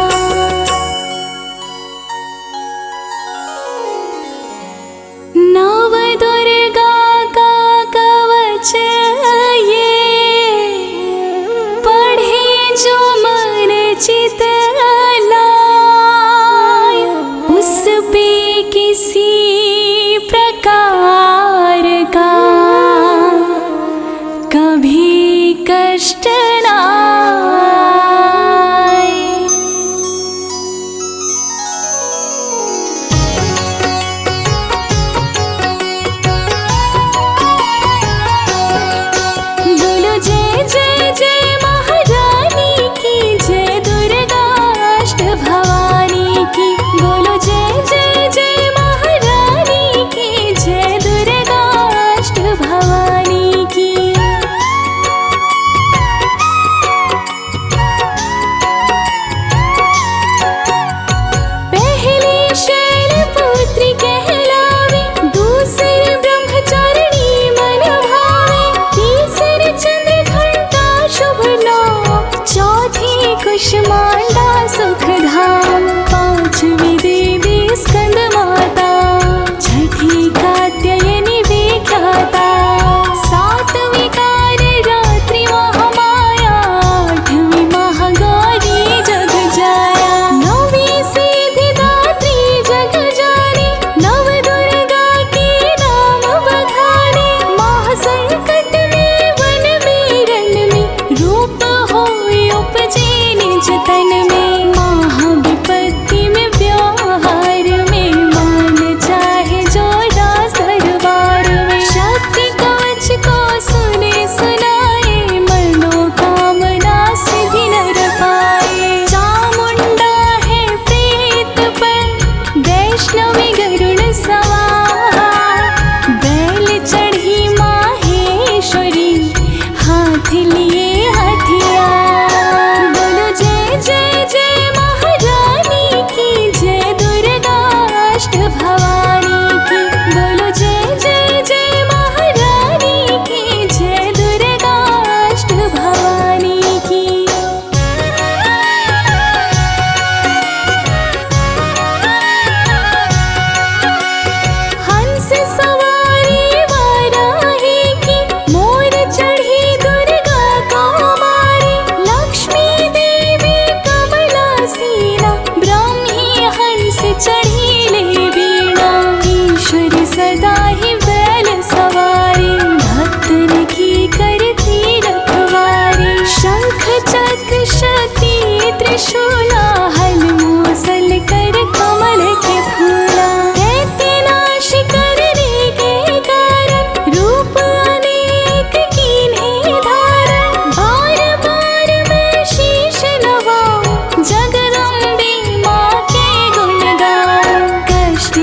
नव दुर्गा का कवच ये, पढ़े जो मन चित लाय, उस पे किसी प्रकार का कभी कष्ट ना आए। बोलो जय जय जय महारानी की, जय दुर्गा अष्ट भवानी की। बोलो जय जय जय महारानी की, जय दुर्गा अष्ट भवानी की। पहली शैलपुत्री कहलावे, दूसरी ब्रह्मचारिणी मन भावे, तीसरी चंद्रघंटा शुभ नाम, चौथी कुष्मांडा सुख धाम, पांचवी देवी स्कंदमाता, छठी कात्यायनी विख्याता, सातवीं कालरात्रि महामाया, आठवीं महागौरी जग जाया, नौवीं सिद्धिदात्री जग जानी, नव दुर्गा के नाम बखाने। महासंकट में वन में रण में, रूप होए उपजे निज तन में, महाविपत्ति में व्यवहार में, मान चाहे जो राज दरबार में। शक्ति कवच को सुने सुनाए, मनोकामना सिद्धि नर पाए। चामुंडा है प्रेत पर, वैष्णवी गरुड़ सवार, बैल चढ़ी माहेश्वरी, हाथ लिए हथियार। बोलो जय जय जय महारानी की, जय दुर्गा अष्ट भवानी की। बोलो जय जय जय महारानी की, जय दुर्गा अष्ट भवानी की। हंस सवारी वाराही की, मोर चढ़ी दुर्गा कौमारी, लक्ष्मी देवी कमला सीना, ब्राह्मी हंस चढ़ी ले वीणा। ईश्वरी सदा ही बैल सवारी, भक्तन की करती रखवारी। शंख चक्र शक्ति त्रिशूला, हल मूसल कर कमल के फूला। दैत्यनाश करने के कारण, रूप अनेक कीन्हे धारण। बार बार मैं शीश नवाऊं, जगदम्बे माँ के गुण गाऊं। कष्ट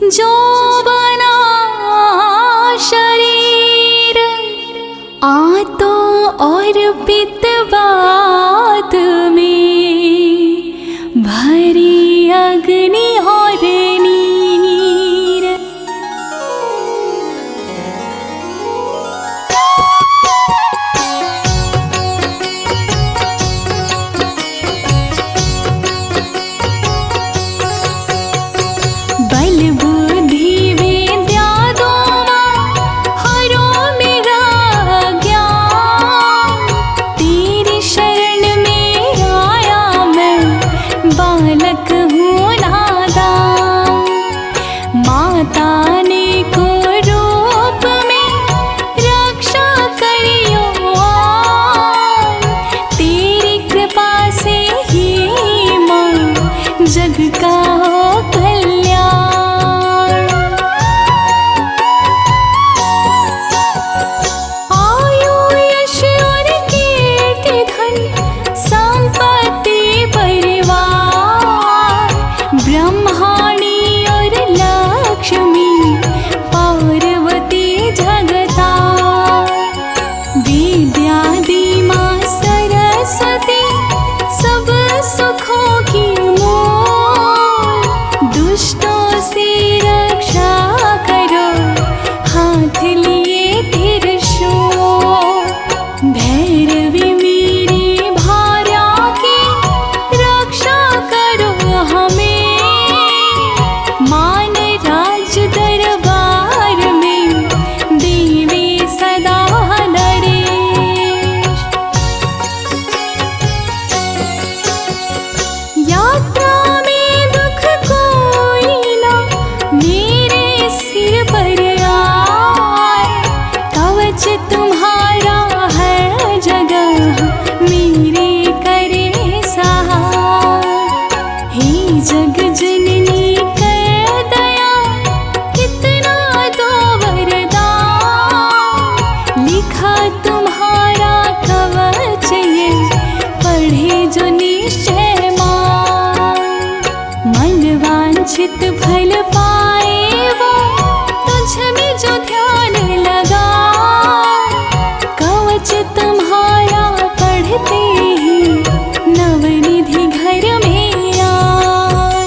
जो बना शरीर आतो और पितवात में भरी अग्नि और नीर। बल बुद्धि विद्या दो हरो मेरा ज्ञान, तेरी शरण में आया मैं बालक हूँ नादान। माता ने को रूप में रक्षा करियो आन, तेरी कृपा से ही माँ जग का हो कल्याण। आयु यश और कीर्ति धन संपत्ति परिवार, ब्रह्माणी और लक्ष्मी पार्वती जगतार। विद्यादि माँ सरस्वती सब सुखों की मूल, दुष्टों से रक्षा करो हाथ लिए त्रिशूल। भैरवी मेरी भार्या की रक्षा करो हमें, मान राज दरबार में देवी सदा नरेश। यात्रा में दुख कोई ना मेरे सिर पर आए, कवच तुम्हारा है जगह मेरे करे सहाय। हे जग जननी कर दया कितना दो वरदान, लिखा तुम्हारा कवच ये पढ़े जो निश्चय मान। मन वांछित फल पाए वो तुझ में जो ध्यान लगा, कवच तुम्हारा पढ़ते ही नवनिधि घर में आए।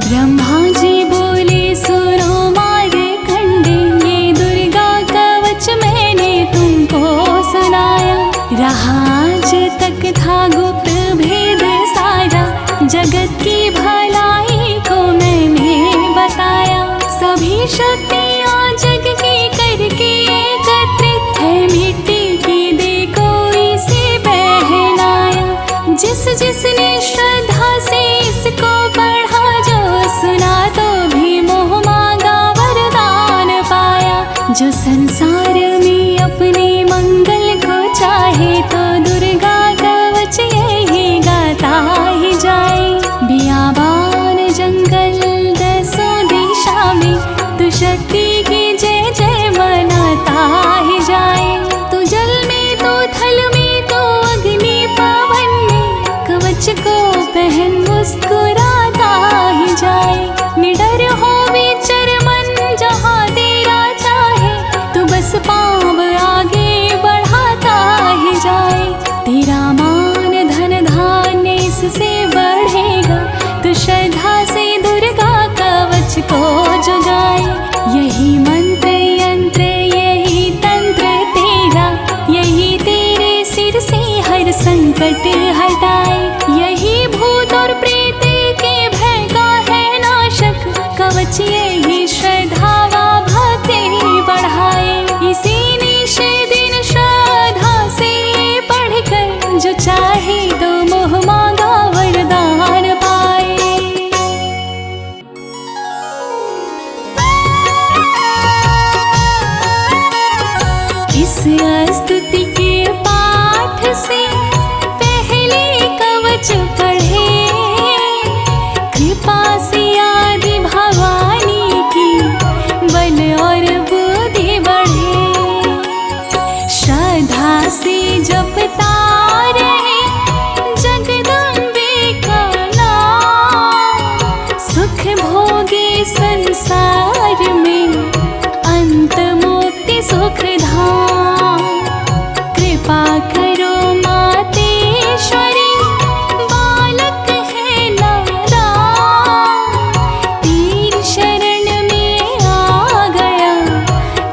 ब्रह्मा जी बोले सुनो मार्कंडे, ये दुर्गा कवच मैंने तुमको सुनाया। रहा आज तक था गुप्त भेद सारा, जगत की भलाई को मैंने बताया। सभी शक्तियाँ जग की करके एकत्रित है, मिट्टी की दे कोई से पहनाया। जिस जिसने श्रद्धा से इसको पढ़ा, जो सुना तो भी मोह मांगा वरदान पाया। जो संसार में अपने मंगल को चाहे, तो दुर्गा कवच यही गाता ही जाए। बियाबान जंगल दसों दिशा में तू शक्ति की जय जय मनाता ही जाए। तू जल में तो थल में तो अग्नि पवन में, कवच को पहन मुस्कुराता ही जाए। निडर हो विचर मन जहाँ तेरा चाहे, तू बस पाँव आगे बढ़ाता ही जाए। तेरा मान धन धान्य इससे बढ़ेगा, तू श्रद्धा से दुर्गा कवच को जुगाए। यही मंत्र यंत्र यही तंत्र तेरा, यही तेरे सिर से हर संकट हटाए। यही भूत और प्रेत के भय का है नाशक, कवच यही श्रद्धा व भक्ति बढ़ाए। इसी निश दिन श्रद्धा से पढ़कर जो चाहे तो मोह मांगा वरदान पाए। इस स्तुति के पाठ से पहले कवच पढ़े, कृपा से आदि भवानी की बल और बुद्धि बढ़े। श्रद्धा से जपता रहे जगदम्बे का नाम। सुख भोगे संसार में अंत मुक्ति सुख धाम। कृपा करो मातेश्वरी बालक है नादान। तीर शरण में आ गया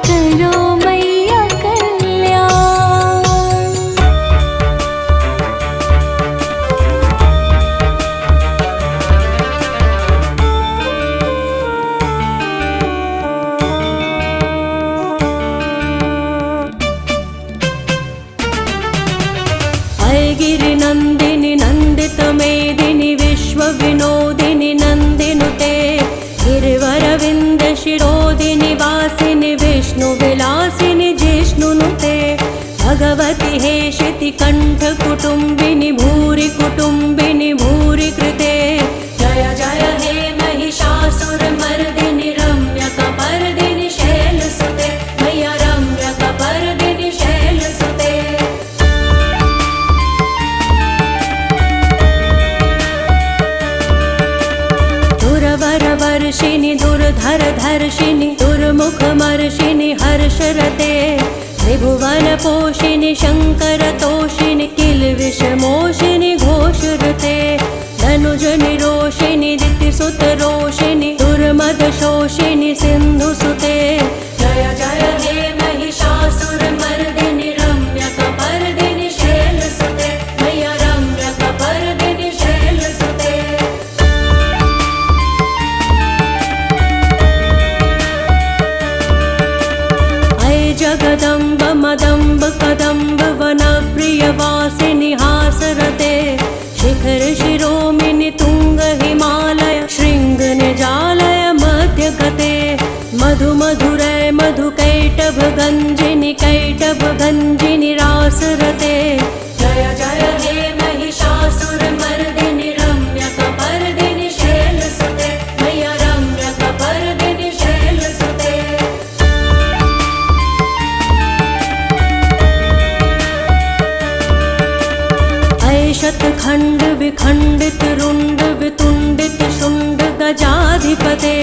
करो मैया कल्याण। गिरि नंदिनी नंदित मेदिनी विश्व विनोदिनी नंदिनुते। गिरिवरविंद शिरोदिनी वासिनी विष्णु विलासिनी जिष्णुनुते। भगवति हेशिति कंठ कुटुंबिनी भूरि कुटुंबिनी भूरि कृते। जय जय हे महिषासुर मर्दिनी रम्यकपर्दिनी शैलसुते। मैया रम्यकपर्दिनी शैलसुते। वर्षिणि दुर्धर धर्षिणि दुर्मुख मर्षिणि हर्षरते। त्रिभुवन पोषिणि शंकर तोषिणि किल विषमोषिणि घोषरते। धनुज निरोषिणि दितिसुत रोषिणि दुर्मद शोषिणि सिंधुसुते। जय जय हे महिषासुर मर्दिनि रम्यकपर्दिनि शैलसुते। मैया रम्यकपर्दिनि शैलसुते। जगदम्ब मदम्ब कदम्ब वनप्रियवासिनि हासरते। शिखर शिरोमिनि तुंग हिमालय शृंग निजालय मध्यगते। मधु मधुरै मधु कैटभ गंजिनि कैटभ गंजिनि रासरते। जय जय हे महिषासुर मर्दिनि रम्यकपर्दिनि शैलसुते। मैया रम्यकपर्दिनि शैलसुते। शतखंड विखंडित रुंड वितुंडित शुंड गजाधिपते।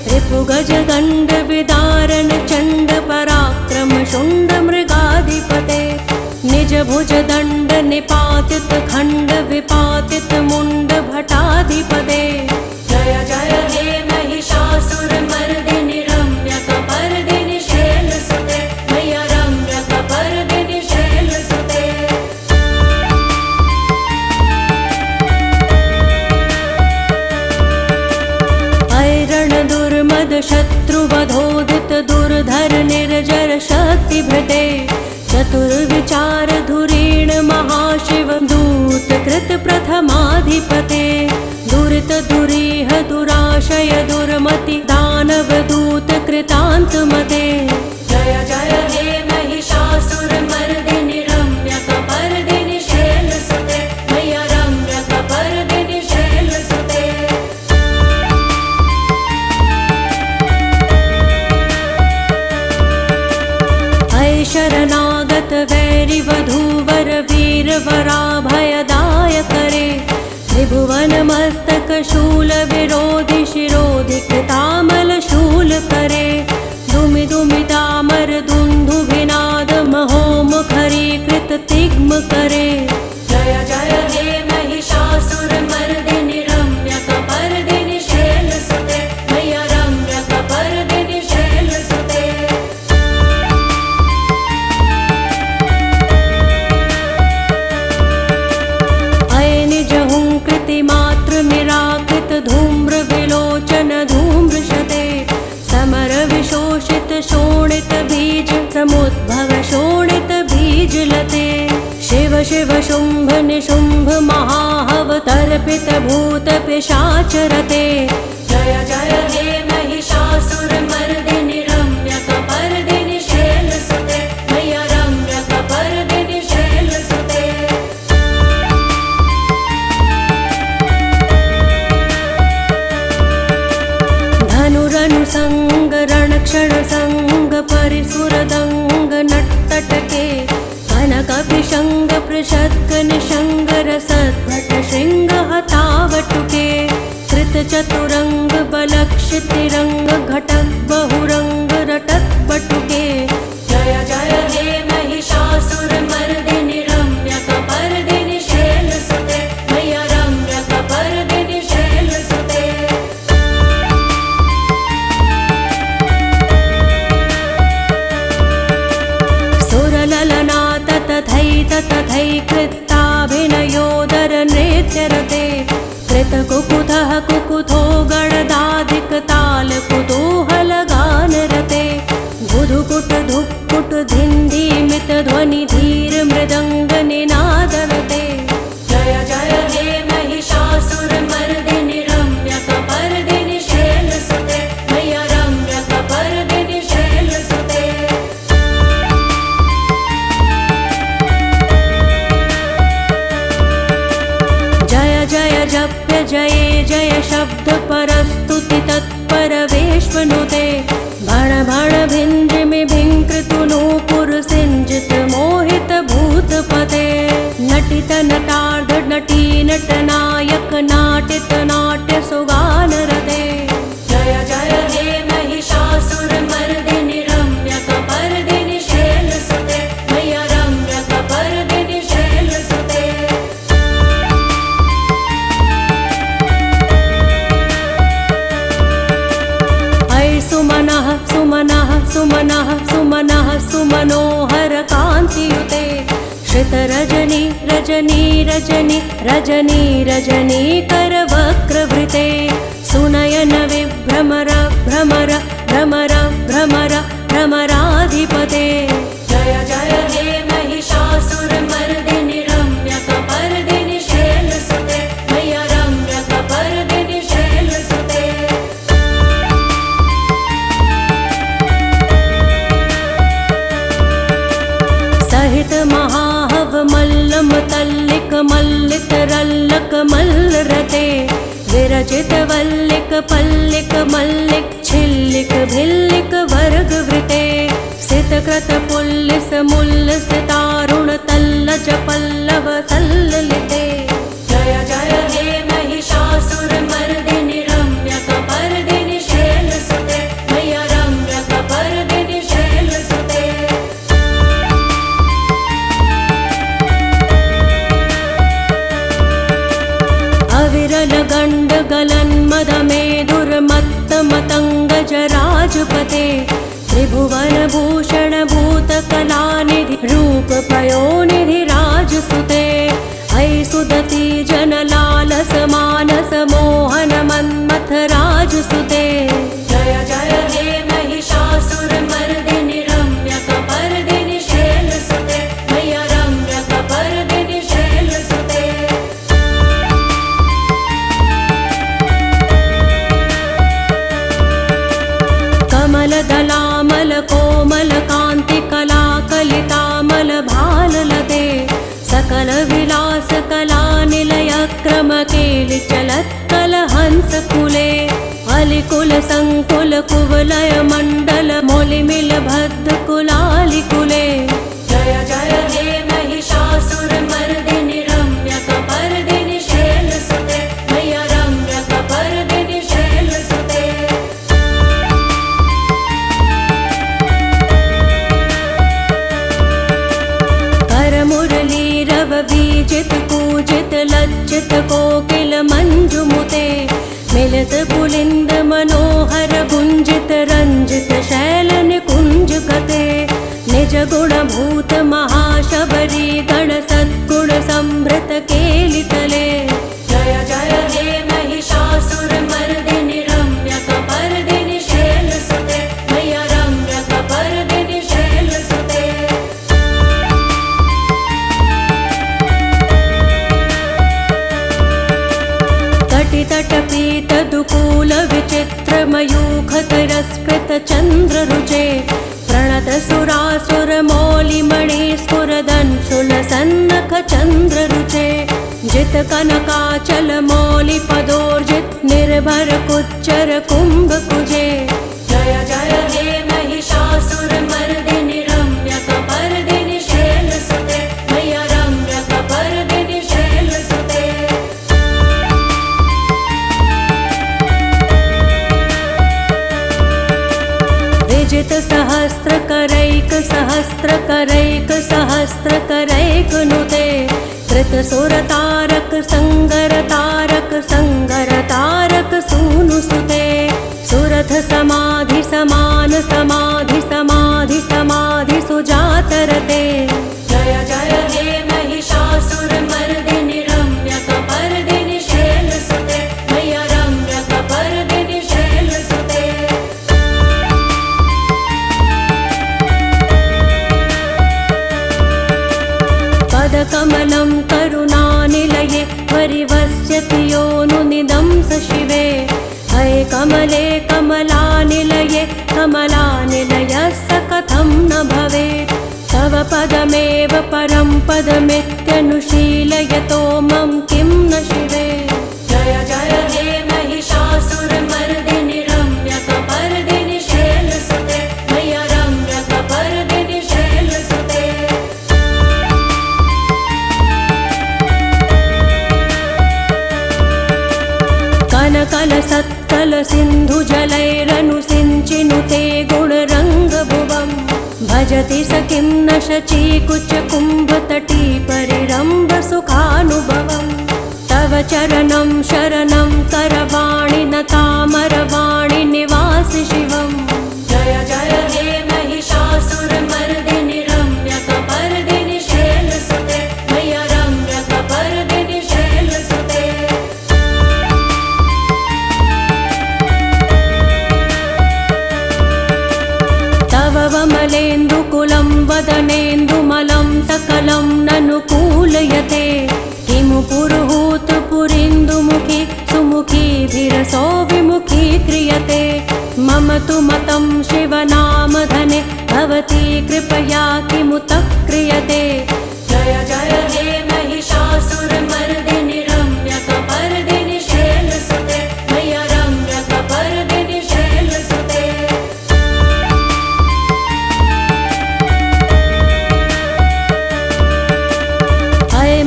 रिपु गज गंड विदारण चंड पराक्रम शुंड मृगाधिपते। निज भुज दंड निपातित खंड विपातित मुंड भटाधिपते। जय जय हे महिषासुर मर्दिनि रम्यकपर्दिनि शैलसुते। मैया रम्यकपर्दिनि शैलसुते। दुर्मद शत्रुवधोदित दुर्धर निर्जर शक्तिभृते। चतुर्विचार धुरीण महाशिव दूत कृत प्रथमाधिपते। दुरित दुरीह दुराशय दुर्मति दानव दूत कृतांतमते। जय जय हे महिषासुर मर्दिनि रम्यकपर्दिनि शैलसुते। मैया रम्यकपर्दिनि शैलसुते। शरणागत वैरि वधूवर वीर वराभयदाय करे। त्रिभुवन मस्तक शूल विरोधि शिरोधि कृतामल शूल करे। दुमि दुमि तामर दुंदुभिनाद महोमुखरी कृत तिग्म करे। जय जय हे महिषासुर मर्दिनि रम्यकपर्दिनि शैलसुते। मैया रम्यकपर्दिनि शैलसुते। मात्र निराकृत धूम्र विलोचन धूम्रशते। समर विशोषित शोणित बीज समुद्भव शोणित बीज लते। शिव शिव शुंभ निशुंभ महाहव तर्पित भूत पिशाचरते। जय जय हे महिषासुर मर्दिनि रम्यकपर्दिनि शैलसुते। मैया रम्यकपर्दिनि शैलसुते। धनुरनुसंग रणक्षण संग परिसुरदंग नट्टटके। कनक
कपिशङ्ग पृषद्गणशङ्ग रसद्भट शृङ्ग हतावटुके कृतचतुरङ्ग बलक्षितिरङ्ग घटक बहुरङ्ग रटत बटुके
जय जय हे महिषासुरमर्दिनि रम्यकपर्दिनि शैलसुते मय्या रम्यकपर्दिनि शैलसुते
सुरललना तथैकृताभिनयोदर नृत्यरते कृतकुकुथः कुकुथो गणदाधिकताल कुतूहलगानरते धुधुकुट धुक्कुट धिन्धिमित ध्वनि धीर मृदङ्ग निनादरते
जय जय हे महिषासुरमर्दिनि रम्यकपर्दिनि शैलसुते मय्या रम्यकपर्दिनि शैलसुते
जय जय जप्य जये जय शब्द परस्तुति तत्पर वेश्मनुते भण भण भिन्द्रिमि भिङ्कृतु नूपुर सिञ्जित मोहित भूतपते नटित नटार्ध नटी नटनायक नाटित नाट्य सुगानरते
जय जय हे महिषासुरमर्दिनि रम्यकपर्दिनि शैलसुते मय्या रम्यकपर्दिनि शैलसुते
सुमनः सुमनः सुमनः सुमनः सुमनोहर कान्तियुते श्रितरजनी रजनी रजनी रजनी रजनी करवक्रवृते सुनयन विभ्रमर भ्रमर भ्रमर भ्रमर भ्रमराधिपते
जय जय हे महिषासुरमर्दिनि रम्यकपर्दिनि शैलसुते मय्या रम्यकपर्दिनि शैलसुते
सहित महाहव मल्लम तल्लिक मल्लित रल्लक मल्लरते विरचित वल्लिक पल्लिक मल्लिक छिल्लिक भिल्लिक वर्गवृते सितकृत पुल्लिस मुल्लिस तारुण तल्लज पल्लव सल्ललिते
जय जय हे महिषासुरमर्दिनि रम्यकपर्दिनि शैलसुते मय्या रम्यकपर्दिनि शैलसुते
अविरल गण्ड गलन मदमेधुर्मत्त मतंग जराजपते त्रिभुवन भूषण भूत कलानिधि रूप पयोनिधि राजसुते ऐ सुदति जन लालस मानस मोहन मन्मथ राजसुते
जय जय हे महिषासुरमर्दिनि रम्यकपर्दिनि शैलसुते मय्या रम्यकपर्दिनि शैलसुते
कमलदलामल कोमल कान्ति कला कलितामल भाललते सकल विलास कला निलय क्रम केलि चलत्कल हंस कुले अलिकुल संकुल कुवलय मण्डल मोलिमिल भद्द कुलालि कुले
जय जय हे महिषासुरमर्दिनि रम्यकपर्दिनि शैलसुते मय्या रम्यकपर्दिनि शैलसुते
करमुरलीरव बीजित पूजित लज्जित कोकिल मंजुमुते मिलित पुलिंद मनोहर गुंजित रंजित शैल निकुंज गते निज गुण भूत महाशबरी गण सद्गुण संभृत केलितले
जय जय हे महिषासुरमर्दिनि रम्यकपर्दिनि शैलसुते मय्या रम्यकपर्दिनि शैलसुते
तटितटपीत दुकूल विचित्र मयूखत रस्कृत चंद्र रुचे प्रणत सुरासुर मौलि मणि स्फुरदंशुल सन्नख चंद्र रुचे जित कनकाचल मौलि पदोर्जित निर्भर कुच्चर कुंभ कुजे
जय जय हे महिषासुरमर्दिनि रम्यकपर्दिनि शैलसुते
अनेक नुते कृत सुर तारक संगर तारक सूनु सुते सुरथ समाधि समान समाधि समाधि समाधि सुजातरते जय जय हे महिषासुर मर्दिनि रम्यकपर्दिनि शैलसुते मैया रम्यकपर्दिनि शैलसुते पदकमलं करुणानिलये परिवस्यति योनुनिदं स शिवे हये कमले कमलानिलये कमलानिलयस्य कथं न भवेत् तव पदमेव परं पदमित्यनुशीलयतो मम किं न शिवे जय जय हे महिषासुरमर्दिनि रम्यकपर्दिनि शैलसुते मैया रम्यकपर्दिनि शैलसुते कनकलसत्कल सिन्धुजलैरनुसिञ्चिनुते गुणरङ्गभुवम् भजति स किं न शचीकुचकुम्भतटी परिरम्भ सुखानुभवम् तव चरणं शरणं करवाणि न तामरवाणि निवासि शिवम् जय जय हे महिषासुरमर्दिनि रम्यकपर्दिनि शैलसुते मैया रम्यकपर्दिनि शैलसुते वमलेन्दुकुलं वदनेन्दुमलं सकलं ननुकूलयते किमु पुरुहूतपुरीन्दुमुखी सुमुखीभिरसो विमुखी क्रियते मम तु मतं शिवनामधने भवती कृपया किमुतः क्रियते जय जय हे महिषासुरमर्दिनि रम्यकपर्दिनि शैलसुते मैया रम्यकपर्दिनि शैलसुते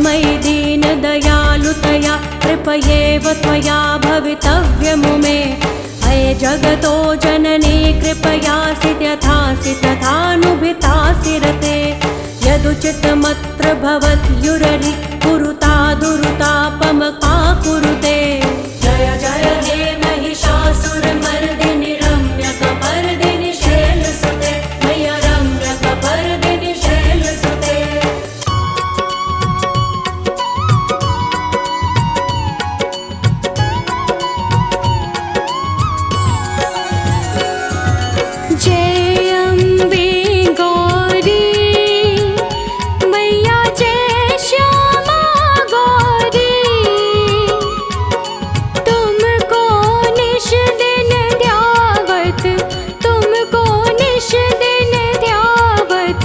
मयि दीनदयालुतया कृपयेव त्वया भवितव्यमु मे अये जगतो जननी कृपयासि यथासि तथानुभितासि रते यदुचितमत्र भवत्युररि कुरुता दुरुतापमका कुरुते जय जय हे महिषासुरमर्दिनि रम्यकपर्दिनि शैलसुते मैया रम्यकपर्दिनि शैलसुते
जय अम्बे गौरी मैया जय श्यामा गौरी तुमको निश दिन ध्यावत तुमको निश दिन ध्यावत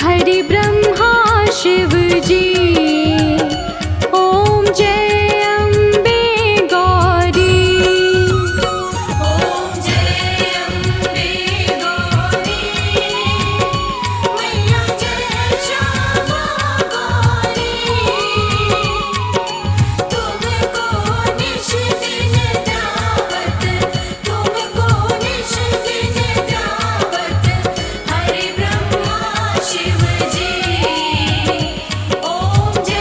हरि ब्रह्मा शिव जी ओम जय अम्बे गौरी
ओम जय अम्बे गौरी मैया जय श्यामा गौरी तुमको निश दिन ध्यावत तुमको निश दिन ध्यावत हरि ब्रह्मा शिव जी ओम जय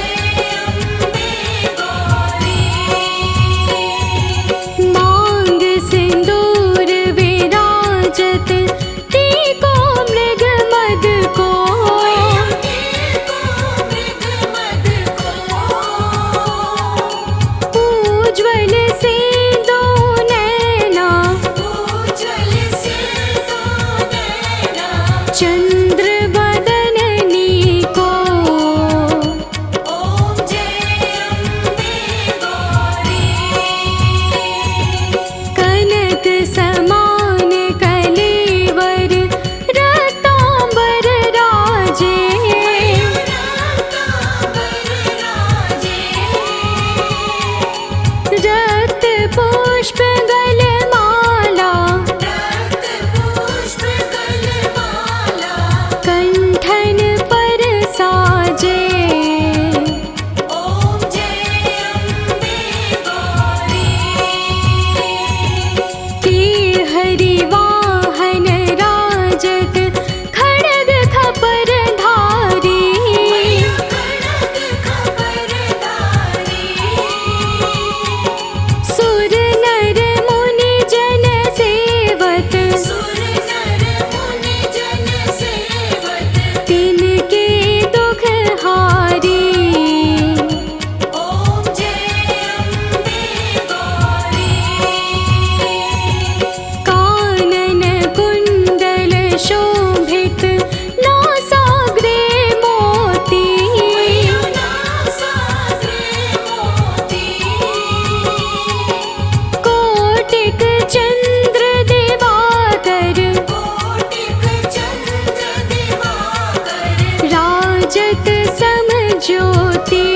सम ज्योति।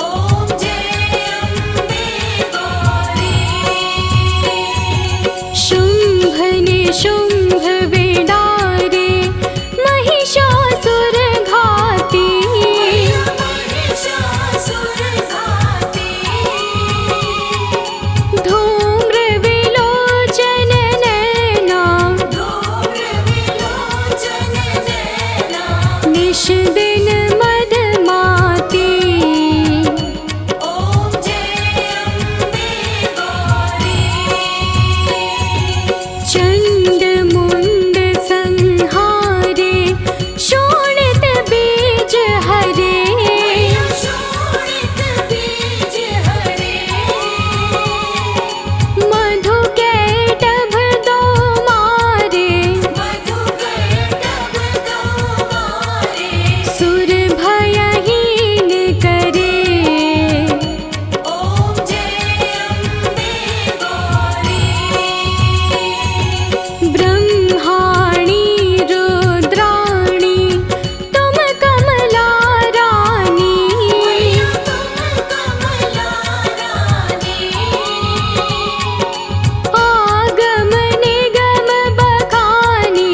ओम जय अम्बे गौरी।
शुंभ निशुंभ विडारे महिषासुर घाती।
महिषासुर घाती।
धूम्र विलोचन नैना
धूम्र विलोचन नैना।
निश दिन मदमाती।
ओम जय अम्बे गौरी।
चंड मुंड संहारे शोणित बीज हरे।
शोणित बीज हरे।
मधु कैटभ दो मारे।
मधु कैटभ दो मारे।
सुर भयहीन करे।
ओम जय अम्बे गौरी।
ब्रह्माणी रुद्राणी तुम कमला रानी।
तुम कमला रानी।
आगम निगम बखानी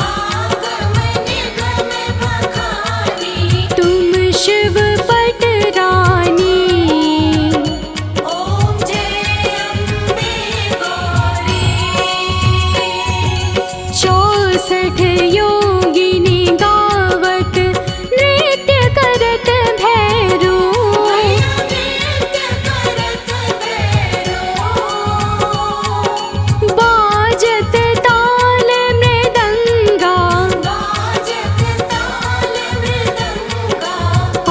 आगम निगम बखानी।
तुम शिव पट रानी।
ओम जय अम्बे गौरी।
64 योगिनी गावत नृत्य करत भैरो।
नृत्य करत भैरो।
बाजत ताल मृदंगा
बाजत ताल मृदंगा।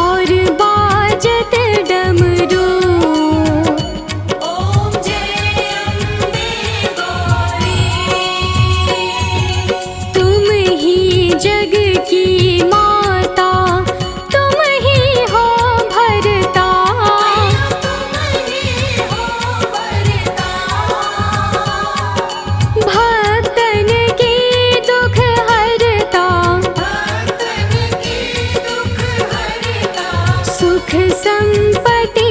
और बाजत डमरू।
ओम जय अम्बे गौरी।
तुम ही जग की माता तुम ही हो भरता।
तुम ही हो भरता।
भक्तन की दुख हरता।
भक्तन की दुख हरता।
सुख संपत्ति